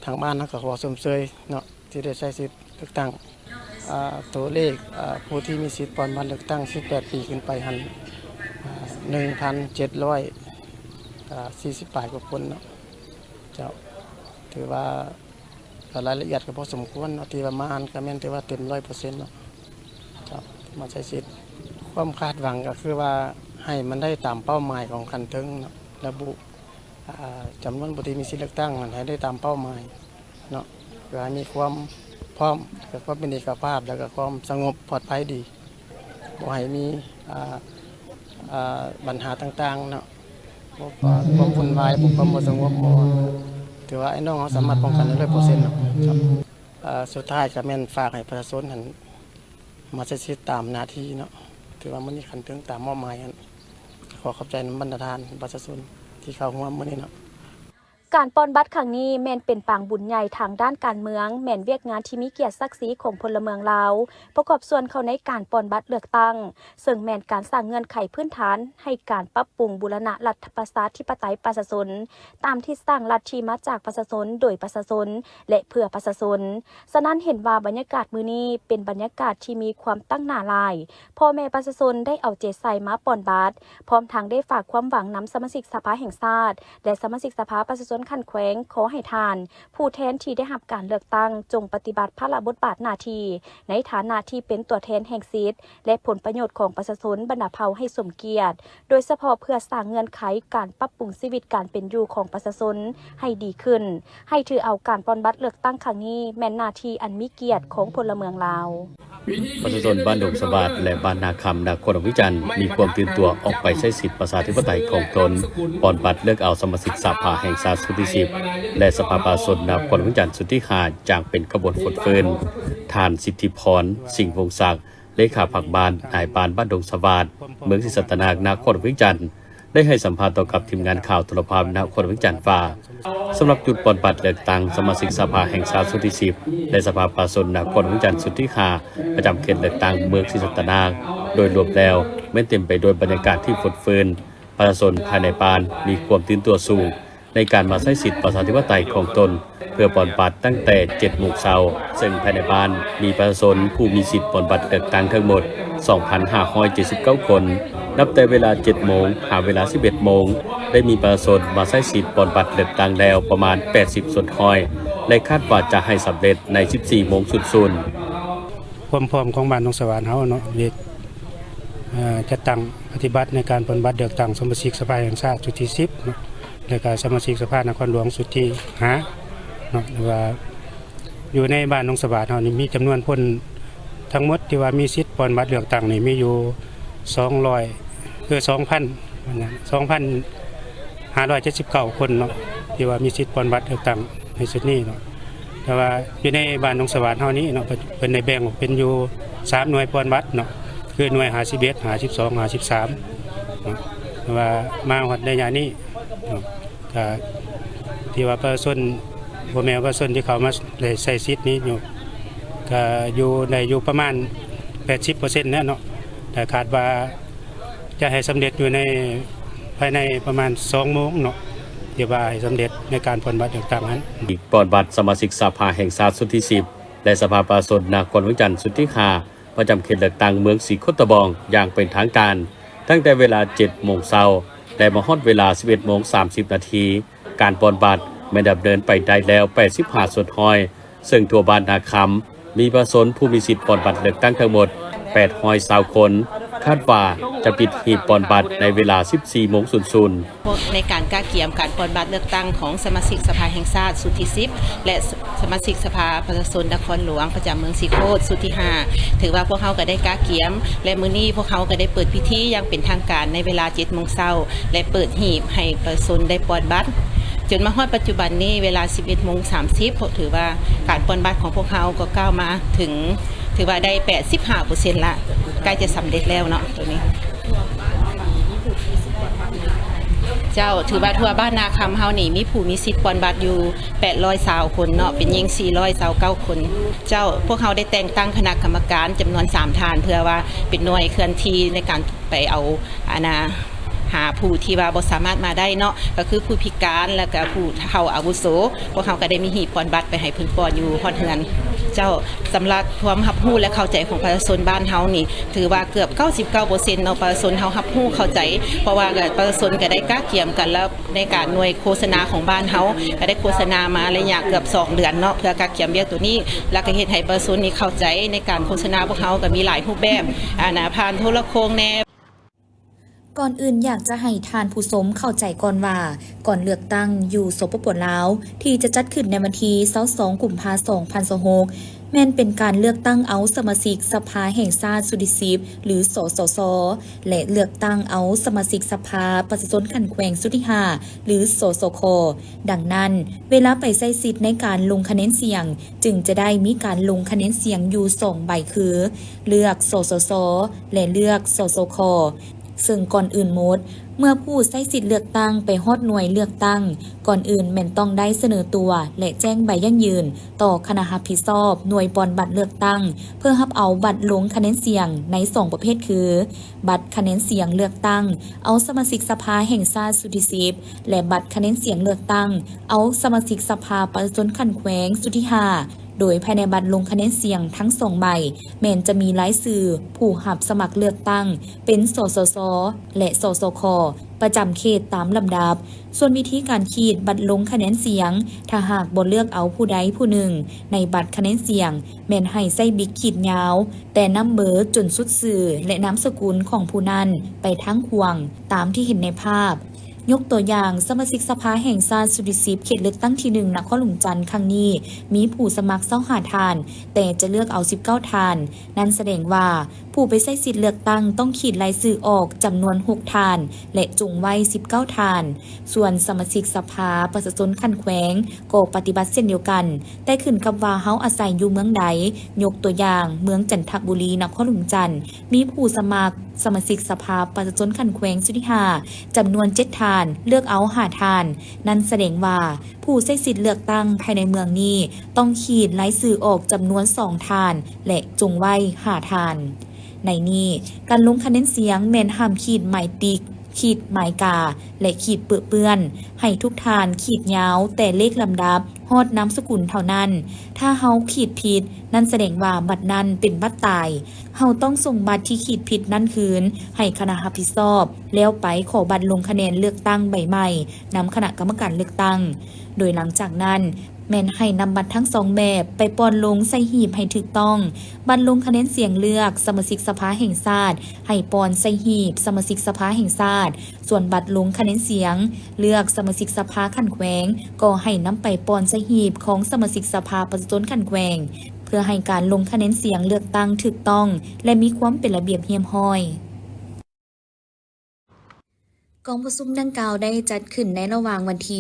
ทางบ้านเขาก็ขอชมเชยเนาะที่ได้ใช้สิทธิ์เลือกตั้งตัวเลขผู้ที่มีสิทธิ์ปอนบัตรเลือกตั้ง18 ปีขึ้นไปหัน1,740 ปลายกว่าคนเนาะเจ้าถือว่ารายละเอียดก็พอสมควรเนาะที่ว่ามาอ่านก็แม่นถือว่าเต็ม 100% เนาะเจ้ามาใช้สิทธิ์ความคาดหวังก็คือว่าให้มันได้ตามเป้าหมายของคันเทิงเนาะระบุจำนวนผู้ที่มีสิทธิ์เลือกตั้งให้ได้ตามเป้าหมายเนาะเพื่อให้มีความพร้อมกับความเป็นเอกภาพแล้วก็ความสงบปลอดภัยดีบ่ให้มีปัญหาต่างๆเนาะความวุ่นวายความบ่สงบบ่ถือว่าไอ้น้องเขาสามารถป้องกันได้ 100% เนาะครับสุดท้ายก็แม่นฝากให้ประชาชนหันมาใช้ชีวิตตามหน้าที่เนาะถือว่ามันนี่คันถึงตามมอบหมายกันขอขอบใจบรรดาท่านประชาชนที่เข้าร่วมมื้อนี้เนาะ การปอนบัตรครั้งนี้แม่นเป็นปางบุญใหญ่ทางด้านการเมืองแม่นเวียกงานที่มีเกียรติศักดิ์ศรีของพลเมืองลาวประกอบส่วนเข้าในการปอนบัตรเลือกตั้งซึ่งแม่นการสร้างเงื่อนไขพื้นฐานให้การปรับปรุงบูรณะรัฐประชาธิปไตยประชาชนตามที่สร้างรัฐที่มาจากประชาชนโดยประชาชนและเพื่อประชาชนฉะนั้นเห็นว่าบรรยากาศมื้อนี้เป็นบรรยากาศที่มีความตั้งหน้าลายพ่อแม่ประชาชนได้เอาใจใส่มาปอนบัตรพร้อมทั้งได้ฝากความหวังนำสมาชิกสภาแห่งชาติและสมาชิกสภาประชาชนคันแขวงขอให้ทานผู้แทนที่ได้รับการเลือกตั้งจงปฏิบัติภาระบทบาทหน้าที่ในฐานะที่เป็นตัวแทนแห่งสิทธิ์และผลประโยชน์ของประชาชนบรรดาเผ่าให้สมเกียรติโดยเฉพาะเพื่อสร้างเงื่อนไขการปรับปรุงชีวิตการเป็นอยู่ของประชาชนให้ดีขึ้นให้ถือเอาการปอนบัตรเลือกตั้งครั้งนี้แม่นหน้าที่อันมีเกียรติของพลเมืองลาวประชาชนบ้านดงสวัสดิ์และบ้านนาคำนครวิจารณ์มีความตื่นตัวออกไปใช้สิทธิประชาธิปไตยของตนปอนบัตรเลือกเอาสมาชิกสภาแห่งชาติสุดที่10และสภาประชาชนนครวิจารณ์สุดที่5จางเป็นขบวนฝดเฟินทานสิทธิพรสิงห์วงศักดิ์เลขาพรรคบ้านนายปานบ้านดงสวัสดิ์เมืองศิษตนานครวิจารณ์ได้ให้สัมภาษณ์ต่อกับทีมงานข่าวโทรภาพนครวิจารณ์ว่าสำหรับจุดปอนบัตรเลือกตั้งสมาชิกสภาแห่งชาติสุดที่10และสภาประชาชนนครวิจารณ์สุดที่5ประจำเขตเลือกตั้งเมืองศิษตนานโดยรวมแล้วแม้เต็มไปด้วยบรรยากาศที่ฝดเฟินประชาชนภายในบ้านมีความตื่นตัวสูงในการมาใช้สิทธิประชาธิปไตยของตนเพื่อปอนบัตรตั้งแต่ 7 โมงเช้าซึ่งภายในบ้านมีประชาชนผู้มีสิทธิปอนบัตรเลือกตั้งทั้งหมด 2,579 คนนับแต่เวลา 7 โมงหาเวลา 11 โมงได้มีประชาชนมาใช้สิทธิปอนบัตรเลือกตั้งแล้วประมาณ 80 ส่วนห้อยและคาดว่าจะให้สำเร็จใน 14 โมงสุดความพร้อมของบ้านดงสว่านเฮาเนาะจะตั้งปฏิบัติในการปอนบัตรเลือกตั้งสมาชิกสภาแห่งชาติสุดที่10เนาะและก็สมาชิกสภานครหลวงสุดที่5เนาะหรือว่าอยู่ในบ้านดงสว่านเฮานี่มีจำนวนคนทั้งหมดที่ว่ามีสิทธิ์ปอนบัตรเลือกตั้งนี่มีอยู่200คือ 2,579 คนเนาะที่ว่ามีสิทธิ์ปอนบัตรเลือกตั้งในสุดนี้เนาะแต่ว่าอยู่ในบ้านดงสว่านเฮานี้เนาะเป็นในแบ่งออกเป็นอยู่3หน่วยปอนบัตรเนาะคือหน่วย51 52 53เนาะว่ามาฮอดในยามนี้ก็ที่ว่าประชาชนพ่อแม่ประชาชนที่เขามาใช้สิทธิ์นี้อยู่ก็อยู่ประมาณ 80% แล้วเนาะแต่คาดว่าจะให้สำเร็จอยู่ในภายในประมาณ2โมงเนาะที่ว่าให้สำเร็จในการปอนบัตรเลือกตั้งนั้นอีกปอนบัตรสมาชิกสภาแห่งชาติสุดที่10 และสภาประชาชนนครหลวงจันทร์สุทธิคาประจำเขตเลือกตั้งเมืองศรีโคตะบองอย่างเป็นทางการ ตั้งแต่เวลา 7 โมงเช้าและมาฮอดเวลา 11 โมง 30 นาที การปอนบัตรไม่ดำเนินไปได้แล้ว 85 ส่วนห้อย ซึ่งทั่วบ้านนาคำมีประชาชนผู้มีสิทธิ์ปอนบัตรเลือกตั้งทั้งหมด 820 คน คาดว่าจะปิดหีบปอนบัตรในเวลา 14 โมง 00 ในการก้าเกียมการปอนบัตรเลือกตั้งของสมาชิกสภาแห่งชาติสุทธิ10และสมาชิกสภาประชาชนนครหลวงประจำเมืองศรีโคตสุทธิ5ถือว่าพวกเขาก็ได้ก้าเกียมและมื้อนี้พวกเขาก็ได้เปิดพิธีอย่างเป็นทางการในเวลา 7 โมงเช้าและเปิดหีบให้ประชาชนได้ปอนบัตรจนมาฮอดปัจจุบันนี้เวลา 11 โมง 30ถือว่าการปอนบัตรของพวกเขาก็ก้าวมาถึงถือว่าได้ 85% ละใกล้จะสำเร็จแล้วเนาะตัวนี้เจ้าถือว่าทั่วบ้านนาคำเฮานี่มีผู้มีสิทธิ์ปอนบัตรอยู่820คนเนาะเป็นหญิง429คนเจ้าพวกเขาได้แต่งตั้งคณะกรรมการจำนวน3ท่านเพื่อว่าเป็นหน่วยเคลื่อนที่ในการไปเอาหาผู้ที่ว่าบ่สามารถมาได้เนาะก็คือผู้พิการแล้วก็ผู้เฒ่าอาวุโสพวกเขาก็ได้มีหีบปอนบัตรไปให้เพิ่นปอนอยู่ฮอดเฮือนเจ้าสำหรับความรับรู้และเข้าใจของประชาชนบ้านเฮานี่ถือว่าเกือบ 99% เนาะประชาชนเฮารับรู้เข้าใจเพราะว่าประชาชนก็ได้ก้าเกี่ยมกันแล้วในการหน่วยโฆษณาของบ้านเฮาก็ได้โฆษณามาระยะเกือบ2 เดือนเนาะเพื่อก้าเกี่ยมเบี้ยตัวนี้แล้วก็เฮ็ดให้ประชาชนนี่เข้าใจในการโฆษณาพวกเฮาก็มีหลายรูปแบบผ่านโทรโข่งแน่ก่อนอื่นอยากจะให้ทานผู้ชมเข้าใจก่อนว่าก่อนเลือกตั้งอยู่สปป.ลาวที่จะจัดขึ้นในวันที่22 กุมภาพันธ์ 2026แม่นเป็นการเลือกตั้งเอาสมาชิกสภาแห่งชาติสุทธิ10หรือสสสและเลือกตั้งเอาสมาชิกสภาประชาชนขันแขวงสุทธิ5หรือสสคดังนั้นเวลาไปใช้สิทธิ์ในการลงคะแนนเสียงจึงจะได้มีการลงคะแนนเสียงอยู่2 ใบคือเลือกสสสและเลือกสสคซึ่งก่อนอื่นหมดเมื่อผู้ใช้สิทธิ์เลือกตั้งไปฮอดหน่วยเลือกตั้งก่อนอื่นแม่นต้องได้เสนอตัวและแจ้งใบยั่งยืนต่อคณะรับผิดชอบหน่วยปอนบัตรเลือกตั้งเพื่อรับเอาบัตรลงคะแนนเสียงใน2 ประเภทคือบัตรคะแนนเสียงเลือกตั้งเอาสมาชิกสภาแห่งชาติสุทธิ10และบัตรคะแนนเสียงเลือกตั้งเอาสมาชิกสภาประชาชนขันแขวงสุทธิ5โดยภายในบัตรลงคะแนนเสียงทั้ง2 ใบแม้นจะมีรายชื่อผู้รับสมัครเลือกตั้งเป็นสสสและสสคประจำเขตตามลำดับส่วนวิธีการขีดบัตรลงคะแนนเสียงถ้าหากบ่เลือกเอาผู้ใดผู้หนึ่งในบัตรคะแนนเสียงแม่นให้ใส่บิ๊กขีดยาวแต่นำเบอร์จนสุดสื่อและนามสกุลของผู้นั้นไปทั้งควงตามที่เห็นในภาพยกตัวอย่างสมาชิกสภาแห่งชาติสุทธิ10เขตเลือกตั้งที่1นครหลวงจันทร์ครั้งนี้มีผู้สมัคร25 ทานแต่จะเลือกเอา19 ทานนั่นแสดงว่าผู้ไปใช้สิทธิ์เลือกตั้งต้องขีดรายชื่อออกจำนวน6 ทานและจุงไว้19 ทานส่วนสมาชิกสภาประชาชนขันแขวงก็ปฏิบัติเช่นเดียวกันแต่ขึ้นกับว่าเฮาอาศัยอยู่เมืองใดยกตัวอย่างเมืองจันทบุรีนครหลวงจันทร์มีผู้สมัครสมาชิกสภาประชาชนขันแขวงสุทธิ5จำนวน7 ทานเลือกเอา5 ทานนั่นแสดงว่าผู้ใช้สิทธิ์เลือกตั้งภายในเมืองนี้ต้องขีดรายชื่อออกจำนวน2 ทานและจุงไว้5 ทานในนี้การลงคะแนนเสียงแม่นห้ามขีดหมายติ๊กขีดหมายกาและขีดเปื้อนให้ทุกทานขีดยาวแต่เลขลำดับฮอดนามสกุลเท่านั้นถ้าเฮาขีดผิดนั่นแสดงว่าบัตรนั้นเป็นบัตรตายเฮาต้องส่งบัตรที่ขีดผิดนั้นคืนให้คณะรับผิดชอบแล้วไปขอบัตรลงคะแนนเลือกตั้งใบใหม่นำคณะกรรมการเลือกตั้งโดยหลังจากนั้นแม่นให้นำบัตรทั้ง2 แบบไปปอนลงใส่หีบให้ถูกต้องบัตรลงคะแนนเสียงเลือกสมาชิกสภาแห่งชาติให้ปอนใส่หีบสมาชิกสภาแห่งชาติส่วนบัตรลงคะแนนเสียงเลือกสมาชิกสภาขันแขวงก็ให้นำไปปอนใส่หีบของสมาชิกสภาประชาชนขันแขวงเพื่อให้การลงคะแนนเสียงเลือกตั้งถูกต้องและมีความเป็นระเบียบเรียบร้อยกองประชุมดังกล่าวได้จัดขึ้นในระหว่างวันที่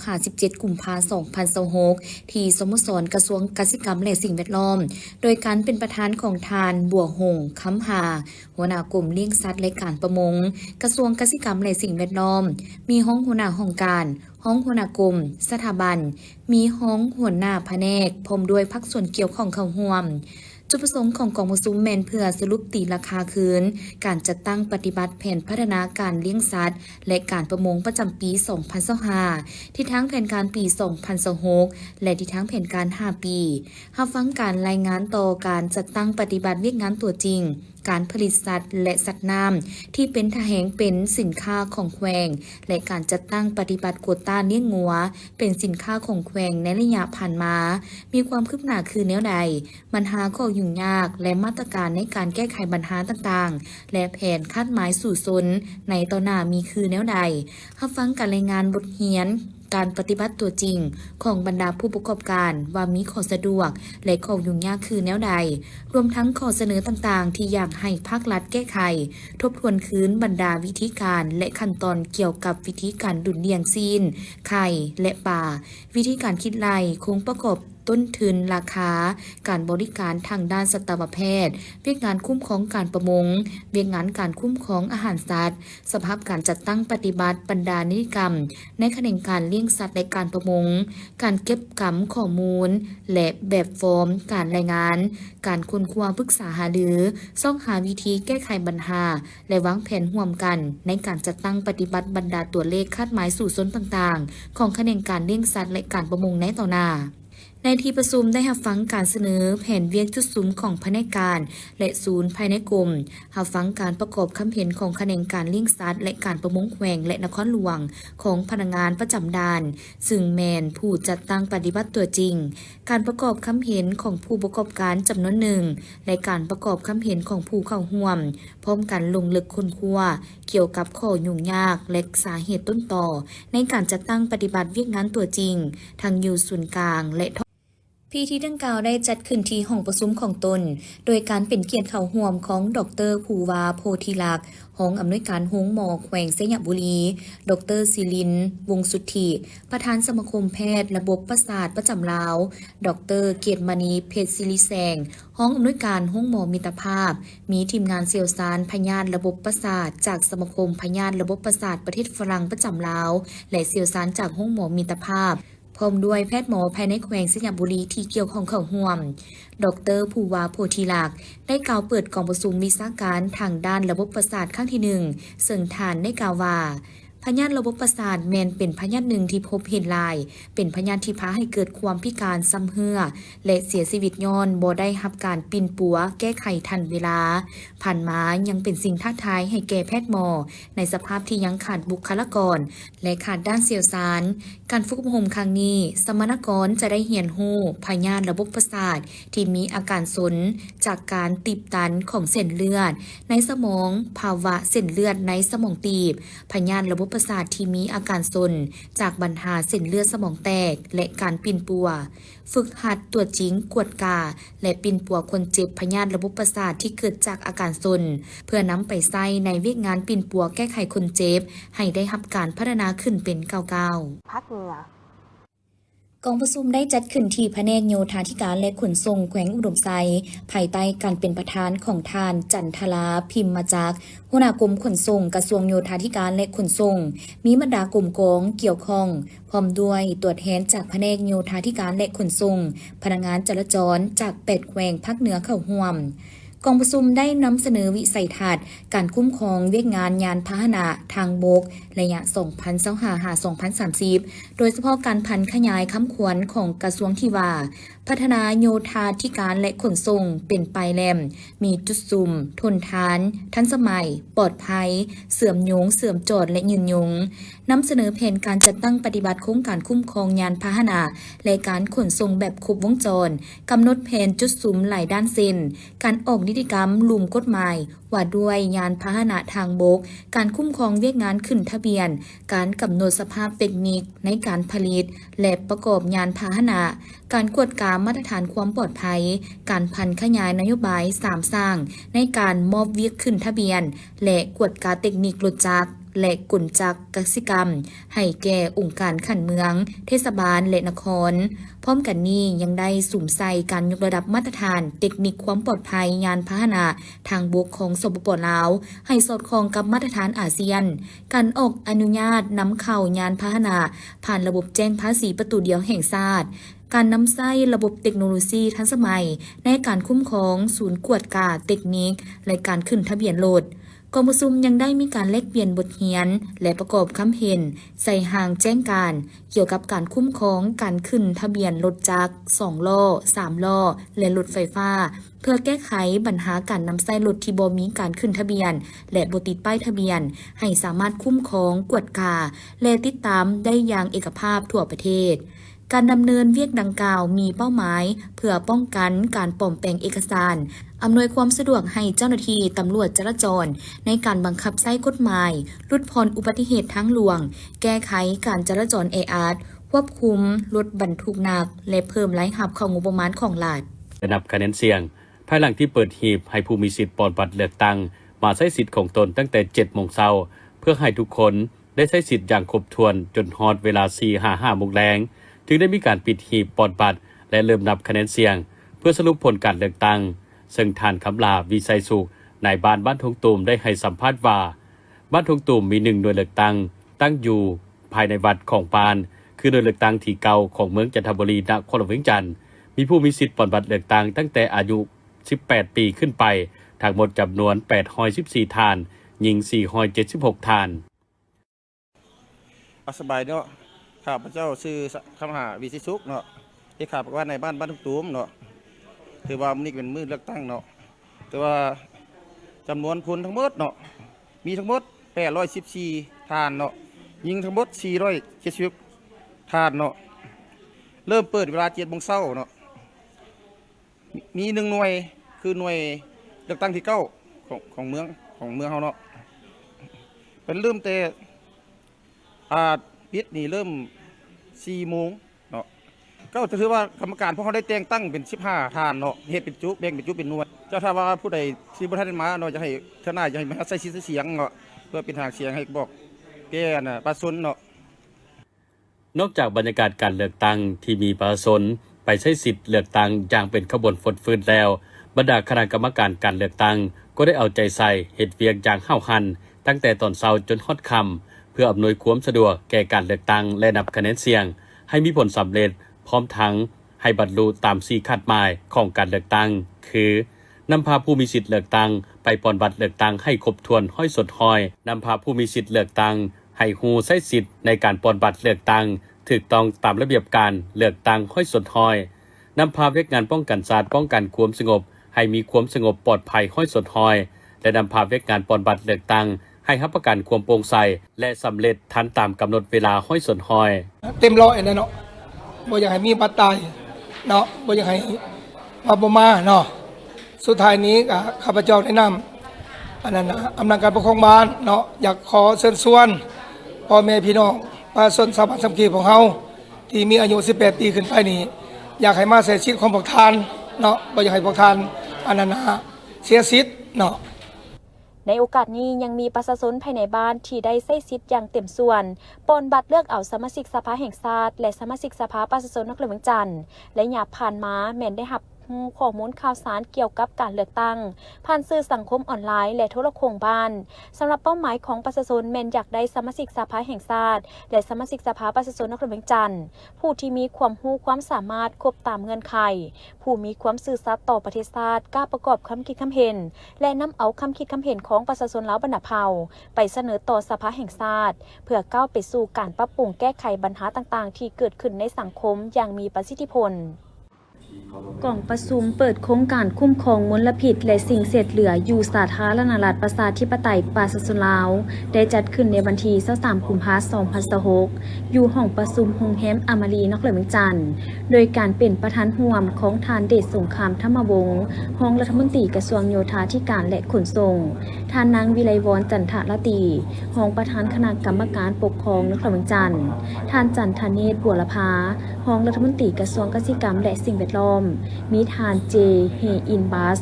16-17 กุมภาพันธ์ 2026 ที่สโมสรกระทรวงเกษตรกรรมและสิ่งแวดล้อมโดยการเป็นประธานของทานบัวหงส์ค้ำหาหัวหน้ากลุ่มเลี้ยงสัตว์และการประมงกระทรวงเกษตรกรรมและสิ่งแวดล้อมมีห้องหัวหน้าห้องการห้องหัวหน้ากลุ่มสถาบันมีห้องหัวหน้าแผนกพร้อมด้วยภาคส่วนเกี่ยวข้องเข้าร่วม จุดประสงค์ของกองประชุมแมนเพื่อสรุปตีราคาคืนการจัดตั้งปฏิบัติแผนพัฒนาการเลี้ยงสัตว์และการประมงประจำปี 2025 ที่ทั้งแผนการปี 2026 และที่ทั้งแผนการ 5 ปีรับฟังการรายงานต่อการจัดตั้งปฏิบัติเวียกงานตัวจริงการผลิตสัตว์และสัตว์น้ำที่เป็นทะแหงเป็นสินค้าของแขวงและการจัดตั้งปฏิบัติโควต้าเลี้ยงงัวเป็นสินค้าของแขวงในระยะผ่านมามีความคืบหน้าคือแนวใดปัญหาข้อยุ่งยากและมาตรการในการแก้ไขปัญหาต่างๆและแผนคาดหมายสู่ซนในต่อหน้ามีคือแนวใดรับฟังการรายงานบทเรียนการปฏิบัติตัวจริงของบรรดาผู้ประกอบการว่ามีข้อสะดวกและข้อยุ่งยากคือแนวใดรวมทั้งข้อเสนอต่างๆที่อยากให้ภาครัฐแก้ไขทบทวนคืนบรรดาวิธีการและขั้นตอนเกี่ยวกับวิธีการดุลเลี้ยงซีนไข่และปลาวิธีการคิดไล่คงประกอบต้นทุนราคาการบริการทางด้านสัตวแพทย์เวียกงานคุ้มครองการประมงเวียกงานการคุ้มครองอาหารสัตว์สภาพการจัดตั้งปฏิบัติบรรดานิติกรรมในแขนงการเลี้ยงสัตว์และการประมงการเก็บกำข้อมูลและแบบฟอร์มการรายงานการค้นคว้าปรึกษาหารือซ่องหาวิธีแก้ไขปัญหาและวางแผนร่วมกันในการจัดตั้งปฏิบัติบรรดาตัวเลขคาดหมายสู่ซนต่างๆของแขนงการเลี้ยงสัตว์และการประมงในต่อหน้าในที่ประชุมได้รับฟังการเสนอแผนเวียกจุดซุ้มของแผนการและศูนย์ภายในกรมรับฟังการประกอบคำเห็นของแขนงการเลี้ยงสัตว์และการประมงแขวงและนครหลวงของพนักงานประจำด่านซึ่งแมนผู้จัดตั้งปฏิบัติตัวจริงการประกอบคำเห็นของผู้ประกอบการจำนวนหนึ่งและการประกอบคำเห็นของผู้เข้าร่วมพร้อมกันลงลึกค้นคว้าเกี่ยวกับข้อยุ่งยากและสาเหตุต้นต่อในการจัดตั้งปฏิบัติเวียกงานตัวจริงทั้งอยู่ส่วนกลางและพิธีดังกล่าวได้จัดขึ้นที่ห้องประชุมของตนโดยการเป็นเกียรติเข้าร่วมของดร.ภูวาโพธิลักษณ์ห้องอำนวยการโรงหมอแขวงสยบุรีดร.ศิรินทร์วงศ์สุทธิประธานสมาคมแพทย์ระบบประสาทประจำลาวดร.เกียรติมณีเพชรศิริแสงห้องอำนวยการโรงหมอมิตรภาพมีทีมงานเชี่ยวชาญพยาธิระบบประสาทจากสมาคมพยาธิระบบประสาทประเทศฝรั่งประจำลาวและเชี่ยวชาญจากโรงหมอมิตรภาพพร้อมด้วยแพทย์หมอภายในแขวงสยบุรีที่เกี่ยวข้องเข้าร่วมดร.ภูวาโพธิลักษณ์ได้กล่าวเปิดกองประชุมวิชาการทางด้านระบบประสาทครั้งที่1ซึ่งท่านได้กล่าวว่าพยาธิระบบประสาทแมนเป็นพยาธิหนึ่งที่พบเห็นหลายเป็นพยาธิที่พาให้เกิดความพิการซ้ำเหือและเสียชีวิตย้อนบ่ได้รับการปิ่นปัวแก้ไขทันเวลาผ่านมายังเป็นสิ่งท้าทายให้แก่แพทย์หมอในสภาพที่ยังขาดบุคลากรและขาดด้านเชี่ยวชาญการฝึกอบรมครั้งนี้สมณกรจะได้เรียนรู้พยาธิระบบประสาทที่มีอาการสนจากการตีบตันของเส้นเลือดในสมองภาวะเส้นเลือดในสมองตีบพยาธิระบบประสาทที่มีอาการสนจากปัญหาเส้นเลือดสมองแตกและการปิ่นปัวฝึกหัดตัวจริงกวดกาและปิ่นปัวคนเจ็บพยาธิระบบประสาทที่เกิดจากอาการสนเพื่อนำไปใช้ในเวียกงานปิ่นปัวแก้ไขคนเจ็บให้ได้รับการพัฒนาขึ้นเป็นก้าวๆพักเหงื่อกองประชุมได้จัดขึ้นที่แผนกโยธาธิการและขนส่งแขวงอุดมไซภายใต้การเป็นประธานของท่านจันทลาพิมมาจักหัวหน้ากรมขนส่งกระทรวงโยธาธิการและขนส่งมีบรรดากรมกองเกี่ยวข้องพร้อมด้วยตัวแทนจากแผนกโยธาธิการและขนส่งพนักงานจราจรจาก8แขวงภาคเหนือเข้าร่วมกองประชุมได้นำเสนอวิสัยทัศน์การคุ้มครองเวียกงานยานพาหนะทางบกระยะ 2025-2030 โดยเฉพาะการพันขยายคำขวัญของกระทรวงที่ว่าพัฒนาโยธาธิการและขนส่งเป็นปลายแหลมมีจุดซุ่มทนทานทันสมัยปลอดภัยเสื่อมโยงเสื่อมจอดและยืนยงนำเสนอแผนการจัดตั้งปฏิบัติโครงการคุ้มครองยานพาหนะและการขนส่งแบบครบวงจรกำหนดแผนจุดซุ่มหลายด้านเส้นการออกนิติกรรมลุ่มกฎหมายว่าด้วยยานพาหนะทางบกการคุ้มครองเวียกงานขึ้นทะเบียนการกำหนดสภาพเทคนิคในการผลิตและประกอบยานพาหนะการกวดกามาตรฐานความปลอดภัยการพันขยายนโยบาย3สร้างในการมอบเวียกขึ้นทะเบียนและกวดกาเทคนิครถจักรและกลจักรกสิกรรมให้แก่องค์การขันเมืองเทศบาลและนครพร้อมกันนี้ยังได้สุ่มใส่การยกระดับมาตรฐานเทคนิคความปลอดภัยยานพาหนะทางบกของสปป.ลาวให้สอดคล้องกับมาตรฐานอาเซียนการออกอนุญาตนำเข้ายานพาหนะผ่านระบบแจ้งภาษีประตูเดียวแห่งชาติ การนำใช้ระบบเทคโนโลยีทันสมัยในการคุ้มครองศูนย์กวดกาเทคนิคและการขึ้นทะเบียนรถกองประชุมยังได้มีการแลกเปลี่ยนบทเรียนและประกอบคำเห็นใส่หางแจ้งการเกี่ยวกับการคุ้มครองการขึ้นทะเบียนรถจักร2ล้อ3ล้อและรถไฟฟ้าเพื่อแก้ไขปัญหาการนำใช้รถที่บ่มีการขึ้นทะเบียนและบ่ติดป้ายทะเบียนให้สามารถคุ้มครองกวดกาและติดตามได้อย่างเอกภาพทั่วประเทศการดำเนินเวียกดังกล่าวมีเป้าหมายเพื่อป้องกันการปลอมแปลงเอกสารอำนวยความสะดวกให้เจ้าหน้าที่ตำรวจจราจรในการบังคับใช้กฎหมายลดผ่อนอุบัติเหตุทางหลวงแก้ไขการจราจรแออัดควบคุมลดบรรทุกหนักและเพิ่มรายรับของงบประมาณของรัฐได้นับคะแนนเสียงภายหลังที่เปิดหีบให้ผู้มีสิทธิ์ปลอดบัตรเลือกตั้งมาใช้สิทธิ์ของตนตั้งแต่ 7 โมงเช้าเพื่อให้ทุกคนได้ใช้สิทธิ์อย่างครบถ้วนจนฮอดเวลา 4-5 โมงแลงจึงได้มีการปิดหีบปลอดบัตรและเริ่มนับคะแนนเสียงเพื่อสรุปผลการเลือกตั้งซึ่งท่านคำลาวิไสสุขนายบ้านทงตูมได้ให้สัมภาษณ์ว่าบ้านทงตูมมี1หน่วยเลือกตั้งตั้งอยู่ภายในวัดของปานคือหน่วยเลือกตั้งที่เก่าของเมืองจันทบุรีนครหลวงเวียงจันทน์มีผู้มีสิทธิ์ปลอดบัตรเลือกตั้งตั้งแต่อายุ18 ปีขึ้นไปทั้งหมดจำนวน814ทานหญิง476ทานสบายเนาะข้าพเจ้าชื่อคำหาวิสิสุขเนาะที่ข้าพว่าในบ้านทงตูมเนาะถือว่ามันนี่เป็นมือเลือกตั้งเนาะแต่ว่าจำนวนคนทั้งหมดเนาะมีทั้งหมด814ทานเนาะยิงทั้งหมด470ทานเนาะเริ่มเปิดเวลา7 โมงเช้าเนาะมี1หน่วยคือหน่วยเลือกตั้งที่9ของเมืองเฮาเนาะเป็นเริ่มแต่ปิดนี่เริ่ม4 โมงเนาะก็จะถือว่ากรรมการพวกเขาได้แต่งตั้งเป็น15ทานเนาะเฮ็ดเป็นจุแบ่งเป็นจุเป็นหน่วยเจ้าถ้าว่าผู้ใดที่บ่ทันมาเนาะจะให้เท่าหน้าจะให้มาใส่เสียงเนาะเพื่อเป็นทางเสียงให้บอกแก่น่ะประชาชนเนาะนอกจากบรรยากาศการเลือกตั้งที่มีประชาชนไปใช้สิทธิ์เลือกตั้งอย่างเป็นขบวนฟดฟื้นแล้วบรรดาคณะกรรมการการเลือกตั้งก็ได้เอาใจใส่เฮ็ดเวียกอย่างห้าวหันตั้งแต่ตอนเช้าจนฮอดค่ำเพื่ออำนวยความสะดวกแก่การเลือกตั้งและนับคะแนนเสียงให้มีผลสำเร็จพร้อมทั้งให้บรรลุตาม4คาดหมายของการเลือกตั้งคือนำพาผู้มีสิทธิ์เลือกตั้งไปปลอดบัตรเลือกตั้งให้ครบถ้วนห้อยสดห้อยนำพาผู้มีสิทธิ์เลือกตั้งให้ฮู้ใช้สิทธิ์ในการปลอดบัตรเลือกตั้งถูกต้องตามระเบียบการเลือกตั้งห้อยสดห้อยนำพาเวกงานป้องกันศาสตร์ป้องกันความสงบให้มีความสงบปลอดภัยห้อยสดห้อยและนำพาเวกงานปลอดบัตรเลือกตั้งให้รับประกันความโปร่งใสและสำเร็จทันตามกำหนดเวลาห้อยสนห้อยเต็มร้อยเนาะบ่อยากให้มีบัตรตายเนาะบ่อยากให้มาบ่มาเนาะสุดท้ายนี้ก็ข้าพเจ้าได้นำอันนั้นนะอำนาจการปกครองบ้านเนาะอยากขอเชิญชวนพ่อแม่พี่น้องประชาชนชาวบ้านสำคีของเฮาที่มีอายุ18 ปีขึ้นไปนี้อยากให้มาใส่สิทธิ์ของพวกท่านเนาะบ่อยากให้พวกท่านอันนั้นนะเสียสิทธิ์เนาะในโอกาสนี้ยังมีประชาชนภายในบ้านที่ได้ใช้สิทธิ์อย่างเต็มส่วนปนบัตรเลือกเอาสมาชิกสภาแห่งชาติและสมาชิกสภาประชาชนนครหลวงเวียงจันทน์และหยาบผ่านมาแม่นได้รับข้อมูลข่าวสารเกี่ยวกับการเลือกตั้งผ่านสื่อสังคมออนไลน์และโทรโข่งบ้านสำหรับเป้าหมายของประชาชนแม่นอยากได้สมาชิกสภาแห่งชาติและสมาชิกสภาประชาชนนครหลวงเวียงจันทน์ผู้ที่มีความรู้ความสามารถครบตามเงื่อนไขผู้มีความซื่อสัตย์ต่อประเทศชาติกล้าประกอบคำคิดคำเห็นและนำเอาคำคิดคำเห็นของประชาชนลาวบรรณาเผ่าไปเสนอต่อสภาแห่งชาติเพื่อก้าวไปสู่การปรับปรุงแก้ไขปัญหาต่างๆที่เกิดขึ้นในสังคมอย่างมีประสิทธิผลกล่องประชุมเปิดโครงการคุ้มครองมลพิษและสิ่งเศษเหลืออยู่สาธารณรัฐประชาธิปไตยประชาชนลาวได้จัดขึ้นในวันที่23 กุมภาพันธ์ 2026อยู่ห้องประชุมโรงแรมอมรีนครหลวงเวียงจันทน์โดยการเป็นประธานร่วมของท่านเดชสงครามธรรมวงศ์รองรัฐมนตรีกระทรวงโยธาธิการและขนส่งท่านนางวิไลวรจันทรตีรองประธานคณะกรรมการปกครองนครหลวงเวียงจันทน์ท่านจันทเนศบัวละพารองรัฐมนตรีกระทรวงเกษตรกรรมและสิ่งแวดล้อมมีทานเจเฮอินบัส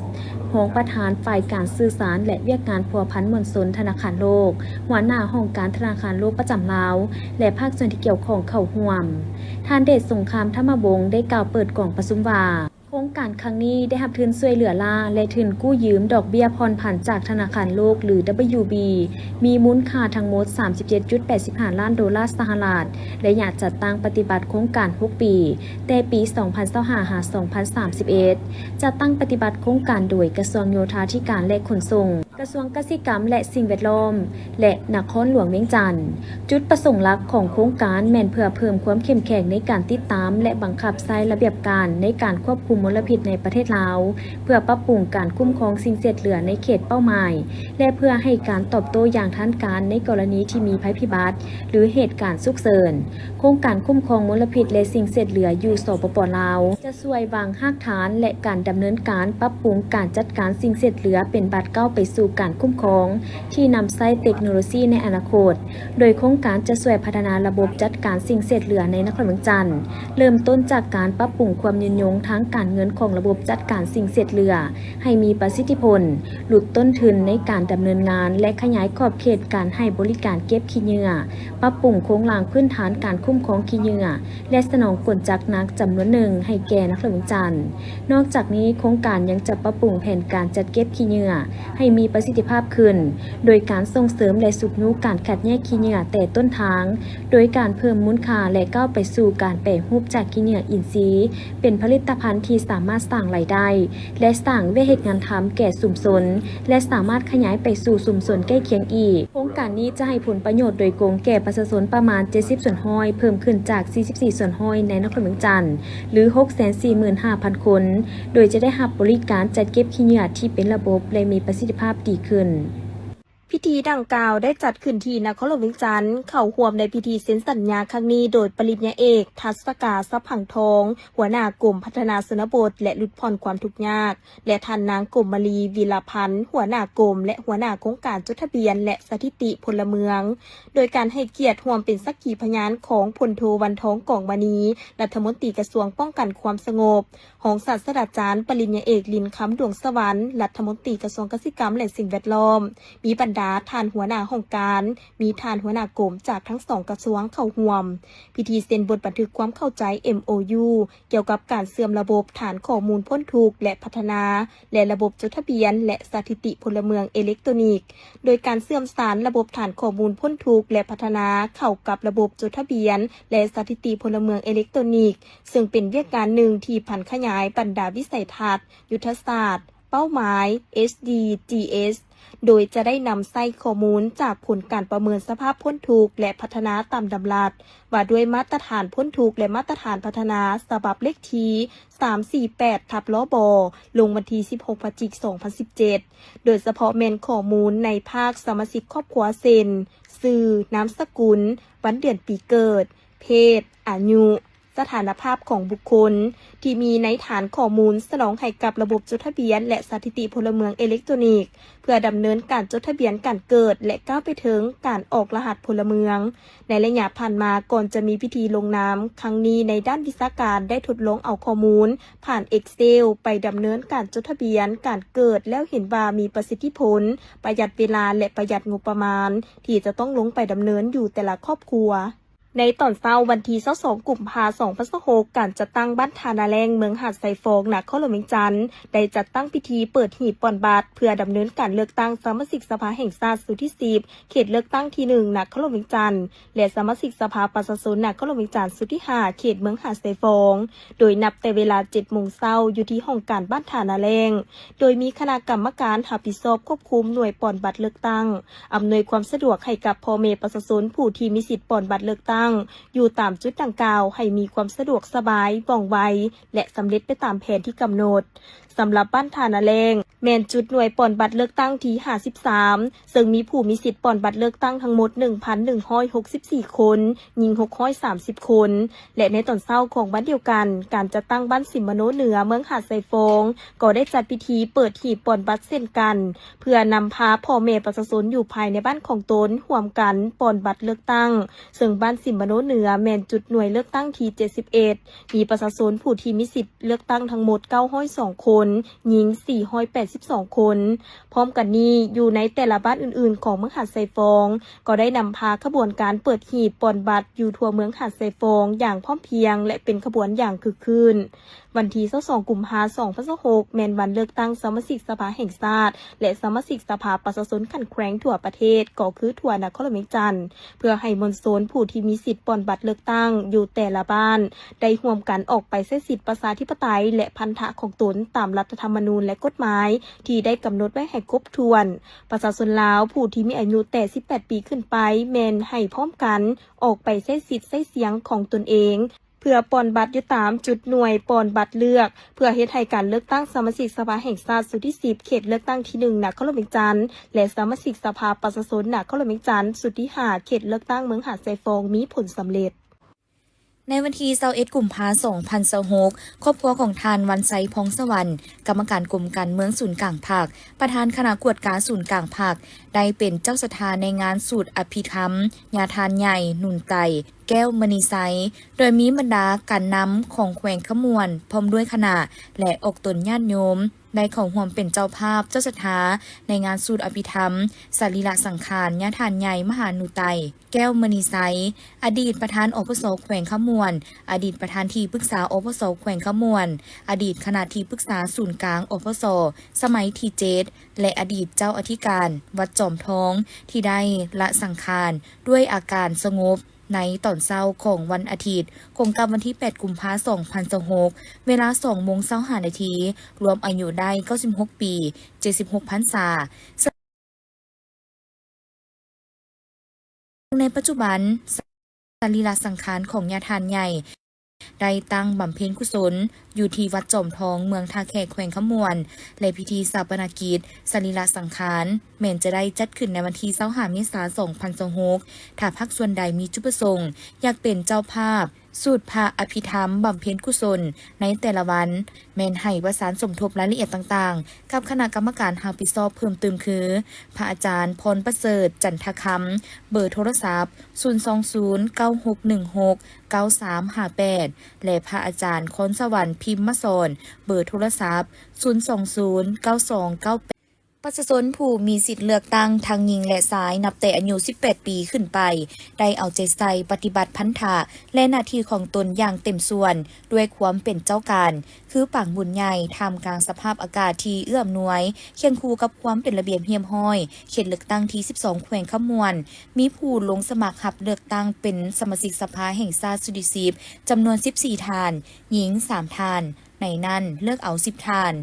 รองประธานฝ่ายการสื่อสารและเวียกงานพัวพันมวลชนธนาคารโลกหัวหน้าห้องการธนาคารโลกประจำลาวและภาคส่วนที่เกี่ยวข้องเข้าร่วมท่านเดชสงครามธรรมวงศ์ได้กล่าวเปิดกล่องประชุมว่าโค ครงการครั้งนี้ได้รับทุนช่วยเหลือล่าและทุนกู้ยืมดอกเบี้ยผ่อนผันจากธนาคารโลกหรือ WB มีมูลค่าทั้งหมด 37.85 ล้านดอลลาร์สหรัฐและอยากจัดตั้งปฏิบัติโครงการ 6 ปีแต่ปี 2025 หา 2031 จัดตั้งปฏิบัติโครงการโดยกระทรวงโยธาธิการและขนส่งกระทรวงเกษตรกรรมและสิ่งแวดล้อมและนครหลวงเวียงจันทร์จุดประสงค์หลักของโครงการแม่นเพื่อเพิ่มความเข้มแข็งในการติดตามและบังคับใช้ระเบียบการในการควบคุมมลพิษในประเทศลาวเพื่อปรับปรุงการคุ้มครองสิ่งเสียดเหลือในเขตเป้าหมายและเพื่อให้การตอบโต้อย่างทันการในกรณีที่มีภัยพิบัติหรือเหตุการณ์ฉุกเฉินโครงการคุ้มครองมลพิษและสิ่งเสียดเหลืออยู่สปป.ลาวจะช่วยวางรากฐานและการดำเนินการปรับปรุงการจัดการสิ่งเสียดเหลือเป็นบัตรเก้าไปสู่การคุ้มครองที่นำใช้เทคโนโลยีในอนาคตโดยโครงการจะช่วยพัฒนาระบบจัดการสิ่งเสียดเหลือในนครเวียงจันทร์เริ่มต้นจากการปรับปรุงความยืนยงทางการเงินของระบบจัดการสิ่งเสียดเหลือให้มีประสิทธิผลลดต้นทุนในการดำเนินงานและขยายขอบเขตการให้บริการเก็บขี้เหงื่อปรับปรุงโครงหลังพื้นฐานการคุ้มครองขี้เหงื่อและสนองกลจักรนักจำนวนหนึ่งให้แก่นครเวียงจันทร์นอกจากนี้โครงการยังจะปรับปรุงแผนการจัดเก็บขี้เหงื่อให้มีประสิทธิภาพขึ้นโดยการส่งเสริมและสูบยุการคัดแยกขี้เหงื่อแต่ต้นทางโดยการเพิ่มมูลค่าและก้าวไปสู่การแปรรูปจากขี้เหงื่ออินทรีย์เป็นผลิตภัณฑ์ที่สามารถสร้างรายได้และสร้างเวทีงานทำแก่ชุมชนและสามารถขยายไปสู่ชุมชนใกล้เคียงอีกโครงการนี้จะให้ผลประโยชน์โดยตรงแก่ประชาชนประมาณ70ส่วนห้อยเพิ่มขึ้นจาก44ส่วนห้อยในนครเวียงจันทร์หรือ 645,000 คนโดยจะได้รับบริการจัดเก็บขี้เหงื่อที่เป็นระบบและมีประสิทธิภาพดีขึ้นพิธีดังกล่าวได้จัดขึ้นที่นครหลวงเวียงจันทร์เข้าร่วมในพิธีเซ็นสัญญาครั้งนี้โดยปริญญาเอกทัศกา ทรัพย์พังทองหัวหน้ากรมพัฒนาชนบทและลดผ่อนความทุกข์ยากและท่านนางกรมลีวีรพันธ์หัวหน้ากรมและหัวหน้าโครงการจดทะเบียนและสถิติพลเมืองโดยการให้เกียรติร่วมเป็นสักขีพยานของพลโทวันทองกองมณีรัฐมนตรีกระทรวงป้องกันความสงบของศาสตราจารย์ปริญญาเอกลินคำดวงสวรรค์รัฐมนตรีกระทรวงเกษตรกรรมและสิ่งแวดล้อมมีบรรดาท่านหัวหน้าของการมีทานหัวหน้ากรมจากทั้งสองกระทรวงเข้าร่วมพิธีเซ็นบทบันทึกความเข้าใจ MOU เกี่ยวกับการเสื่อมระบบฐานข้อมูลพ้นทุกข์และพัฒนาและระบบจดทะเบียนและสถิติพลเมืองอิเล็กทรอนิกส์โดยการเสื่อมสารระบบฐานข้อมูลพ้นทุกข์และพัฒนาเข้ากับระบบจดทะเบียนและสถิติพลเมืองอิเล็กทรอนิกส์ซึ่งเป็นเวียกการหนึ่งที่พันขยายบรรดาวิสัยทัศน์ยุทธศาสตร์เป้าหมาย SDGsโดยจะได้นำใส่ข้อมูลจากผลการประเมินสภาพพ้นทุกข์และพัฒนาตามดำรัสว่าด้วยมาตรฐานพ้นทุกข์และมาตรฐานพัฒนาฉบับเลขที่348/ลบลงวันที่16 พฤศจิกายน 2017โดยเฉพาะแม่นข้อมูลในภาคสมาชิกครอบครัวเซ็นชื่อนามสกุลวันเดือนปีเกิดเพศอายุสถานภาพของบุคคลที่มีในฐานข้อมูลสนองให้กับระบบจดทะเบียนและสถิติพลเมืองอิเล็กทรอนิกส์เพื่อดำเนินการจดทะเบียนการเกิดและก้าวไปถึงการออกรหัสพลเมืองในระยะผ่านมาก่อนจะมีพิธีลงนามครั้งนี้ในด้านวิชาการได้ทดลองเอาข้อมูลผ่าน Excel ไปดำเนินการจดทะเบียนการเกิดแล้วเห็นว่ามีประสิทธิผลประหยัดเวลาและประหยัดงบประมาณที่จะต้องลงไปดำเนินอยู่แต่ละครอบครัวในตอนเช้าวันที่22 กุมภาพันธ์ 2026การจัดตั้งบ้านทานาแรงเมืองหาดไซฟองนครหลวงเวียงจันทร์ได้จัดตั้งพิธีเปิดหีบปอนบัตรเพื่อดำเนินการเลือกตั้งสมาชิกสภาแห่งชาติสุดที่10เขตเลือกตั้งที่1นครหลวงเวียงจันทร์และสมาชิกสภาประชาชนนครหลวงเวียงจันทร์สุดที่5เขตเมืองหาดไซฟองโดยนับแต่เวลา 7 โมงเช้าอยู่ที่ห้องการบ้านทานาแรงโดยมีคณะกรรมการรับผิดชอบควบคุมหน่วยปอนบัตรเลือกตั้งอำนวยความสะดวกให้กับพ่อแม่ประชาชนผู้ที่มีสิทธิ์ปอนบัตรเลือกตั้งอยู่ตามจุดดังกล่าวให้มีความสะดวกสบายว่องไวและสำเร็จไปตามแผนที่กำหนดสำหรับบ้านทานาแรงแม่นจุดหน่วยปอนบัตรเลือกตั้งที่53ซึ่งมีผู้มีสิทธิ์ปอนบัตรเลือกตั้งทั้งหมด 1,164 คนหญิง630 คนและในตอนเช้าของวันเดียวกันการจัดตั้งบ้านสิมโนเหนือเมืองหาดไซฟองก็ได้จัดพิธีเปิดหีบปอนบัตรเช่นกันเพื่อนำพาพ่อแม่ประชาชนอยู่ภายในบ้านของตนร่วมกันปอนบัตรเลือกตั้งซึ่งบ้านสิมโนเหนือแม่นจุดหน่วยเลือกตั้งที่71มีประชาชนผู้ที่มีสิทธิ์เลือกตั้งทั้งหมด902 คนหญิง482 คนพร้อมกันนี้อยู่ในแต่ละบ้านอื่นๆของเมืองหาดไซฟองก็ได้นำพาขบวนการเปิดหีบปอนบัตรอยู่ทั่วเมืองหาดไซฟองอย่างพร้อมเพรียงและเป็นขบวนอย่างคึกคืน วันที่22กุมภาพันธ์2026แม่นวันเลือกตั้งสมาชิกสภาแห่งชาติและสมาชิกสภาประชาชนขันแขวงทั่วประเทศก็คือทั่วนครเวียงจันทน์เพื่อให้มวลชนผู้ที่มีสิทธิ์ปลดบัตรเลือกตั้งอยู่แต่ละบ้านได้ร่วมกันออกไปใช้สิทธิประชาธิปไตยและพันธะของตนตามรัฐธรรมนูญและกฎหมายที่ได้กำหนดไว้ให้ครบถ้วนประชาชนลาวผู้ที่มีอายุแต่18ปีขึ้นไปแม่นให้พร้อมกันออกไปใช้สิทธิ์ใช้เสียงของตนเองเพื่อปลดบัตรอยู่ตามจุดหน่วยปลดบัตรเลือกเพื่อเฮ็ดให้การเลือกตั้งสมาชิกสภาแห่งชาติสุดที่10เขตเลือกตั้งที่1นครเวียงจันทน์และสมาชิกสภาประชาชนนครเวียงจันทน์สุดที่5เขตเลือกตั้งเมืองหาดทรายฟองมีผลสำเร็จในวันที่21กุมภาพันธ์2026ครอบครัวของทานวันไซพองสวรรค์กรรมการกรมการเมืองศูนย์กลางภาคประธานคณะกวดการศูนย์กลางภาคได้เป็นเจ้าสถานในงานสูตรอภิธรรมญาทานใหญ่หนุนไตแก้วมณีไซโดยมีบรรดาการนำของแขวงขมวนพร้อมด้วยคณะและอกตนญาติโยมได้ของห่วมเป็นเจ้าภาพเจ้าสถาในงานสูตรอภิธรรมสรีระสังขารญาทานใหญ่มหานุไตแก้วมณีไซอดีตประธานอปสแขวงขมวนอดีตประธานที่ปรึกษาอปสแขวงขมวนอดีตคณะที่ปรึกษาศูนย์กลางอปสสมัยที่7และอดีตเจ้าอธิการวัดจอมทองที่ได้ละสังขารด้วยอาการสงบในตอนเช้าของวันอาทิตย์ของกรรมวันที่8กุมภาพันธ์2026เวลา20:25 นาทีรวมอายุได้96ปี76พรรษาในปัจจุบันสรีระสังขารของญาทานใหญ่ได้ตั้งบำเพ็ญกุศลอยู่ที่วัดจอมทองเมืองท่าแขกแขวงขมวนและพิธีศาปนกิจสรีระสังขารแม้นจะได้จัดขึ้นในวันที่25เมษายน2026ถ้าพรรคส่วนใดมีจุดประสงค์อยากเป็นเจ้าภาพสูตรพระอภิธรรมบำเพ็ญกุศลในแต่ละวันแม้นให้ประสานสมทบรายละเอียดต่างๆกับคณะกรรมการรับผิดชอบเพิ่มเติมคือพระอาจารย์พรประเสริฐจันทคำเบอร์โทรศัพท์02096169358และพระอาจารย์คอนสวรรค์พิมพ์มสอนเบอร์โทรศัพท์0209298ประชาชนผู้มีสิทธิ์เลือกตั้งทั้งหญิงและชายนับแต่อายุ18ปีขึ้นไปได้เอาใจใส่ปฏิบัติพันธะและหน้าที่ของตนอย่างเต็มส่วนด้วยความเป็นเจ้าการคือปางบุญใหญ่ท่ามกลางสภาพอากาศที่เอื้ออำนวยเคียงคู่กับความเป็นระเบียบเรียบร้อยเขตเลือกตั้งที่12แขวงขมวนมีผู้ลงสมัครรับเลือกตั้งเป็นสมาชิกสภาแห่งชาติสุดที่10จำนวน14ท่านหญิง3ท่านในนั้นเลือกเอา10ท่าน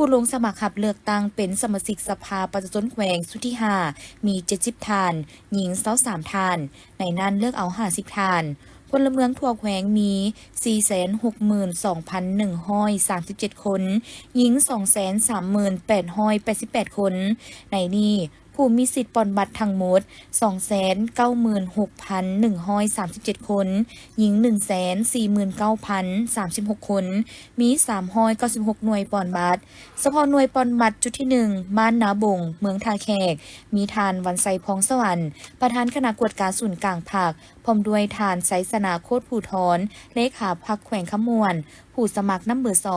ผู้ลงสมัครรับเลือกตั้งเป็นสมาชิกสภาประชาชนแขวงสุดที่5มี70ท่านหญิง23ท่านในนั้นเลือกเอา50ท่านพลเมืองทั่วแขวงมี 462,137 คนหญิง 238,888 คนในนี้ผู้มีสิทธิ์ปลดบัตรทั้งหมด 296,137 คนหญิง 149,036 คนมี396หน่วยปลดบัตรเฉพาะหน่วยปลดบัตรจุดที่1บ้านนาบงเมืองท่าแขกมีทานวันไซพองสวรรค์ประธานคณะกวดการศูนย์กลางภาคพร้อมด้วยทานไสสนาโคตรผู้ทอนเลขาพรรคแขวงขมวนผู้สมัครน้ำเบอร์2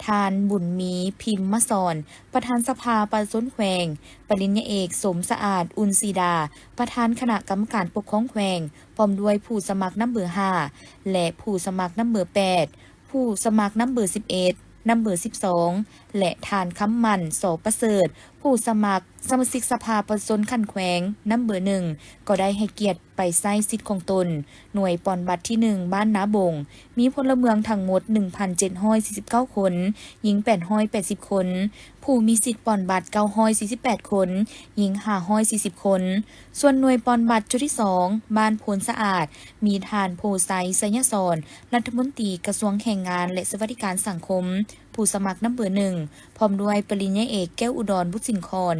ทานบุญมีพิมพ์มสอนประธานสภาประชาชนแขวงปริญญาเอกสมสะอาดอุนซีดาประธานคณะกรรมการปกครองแขวงพร้อมด้วยผู้สมัครน้ำเบอร์5และผู้สมัครน้ำเบอร์8ผู้สมัครน้ำเบอร์11น้ำเบอร์12และทานคำมันโสประเสริฐผู้สมัครสมาชิกสภาประชาชนขันแขวงน้ำเบอร์1ก็ได้ให้เกียรติไปใช้สิทธิ์ของตนหน่วยปลดบัตรที่1บ้านนาบงมีพลเมืองทั้งหมด 1,749 คนหญิง880 คนผู้มีสิทธิ์ปลดบัตร948 คนหญิง540 คนส่วนหน่วยปลดบัตรจุดที่2บ้านโพนสะอาดมีทานโพไซไสยสอนรัฐมนตรีกระทรวงแรงงานและสวัสดิการสังคมผู้สมัครน้ำเบอร์1พร้อมด้วยปริญญาเอกแก้วอุดรบุตรสินคร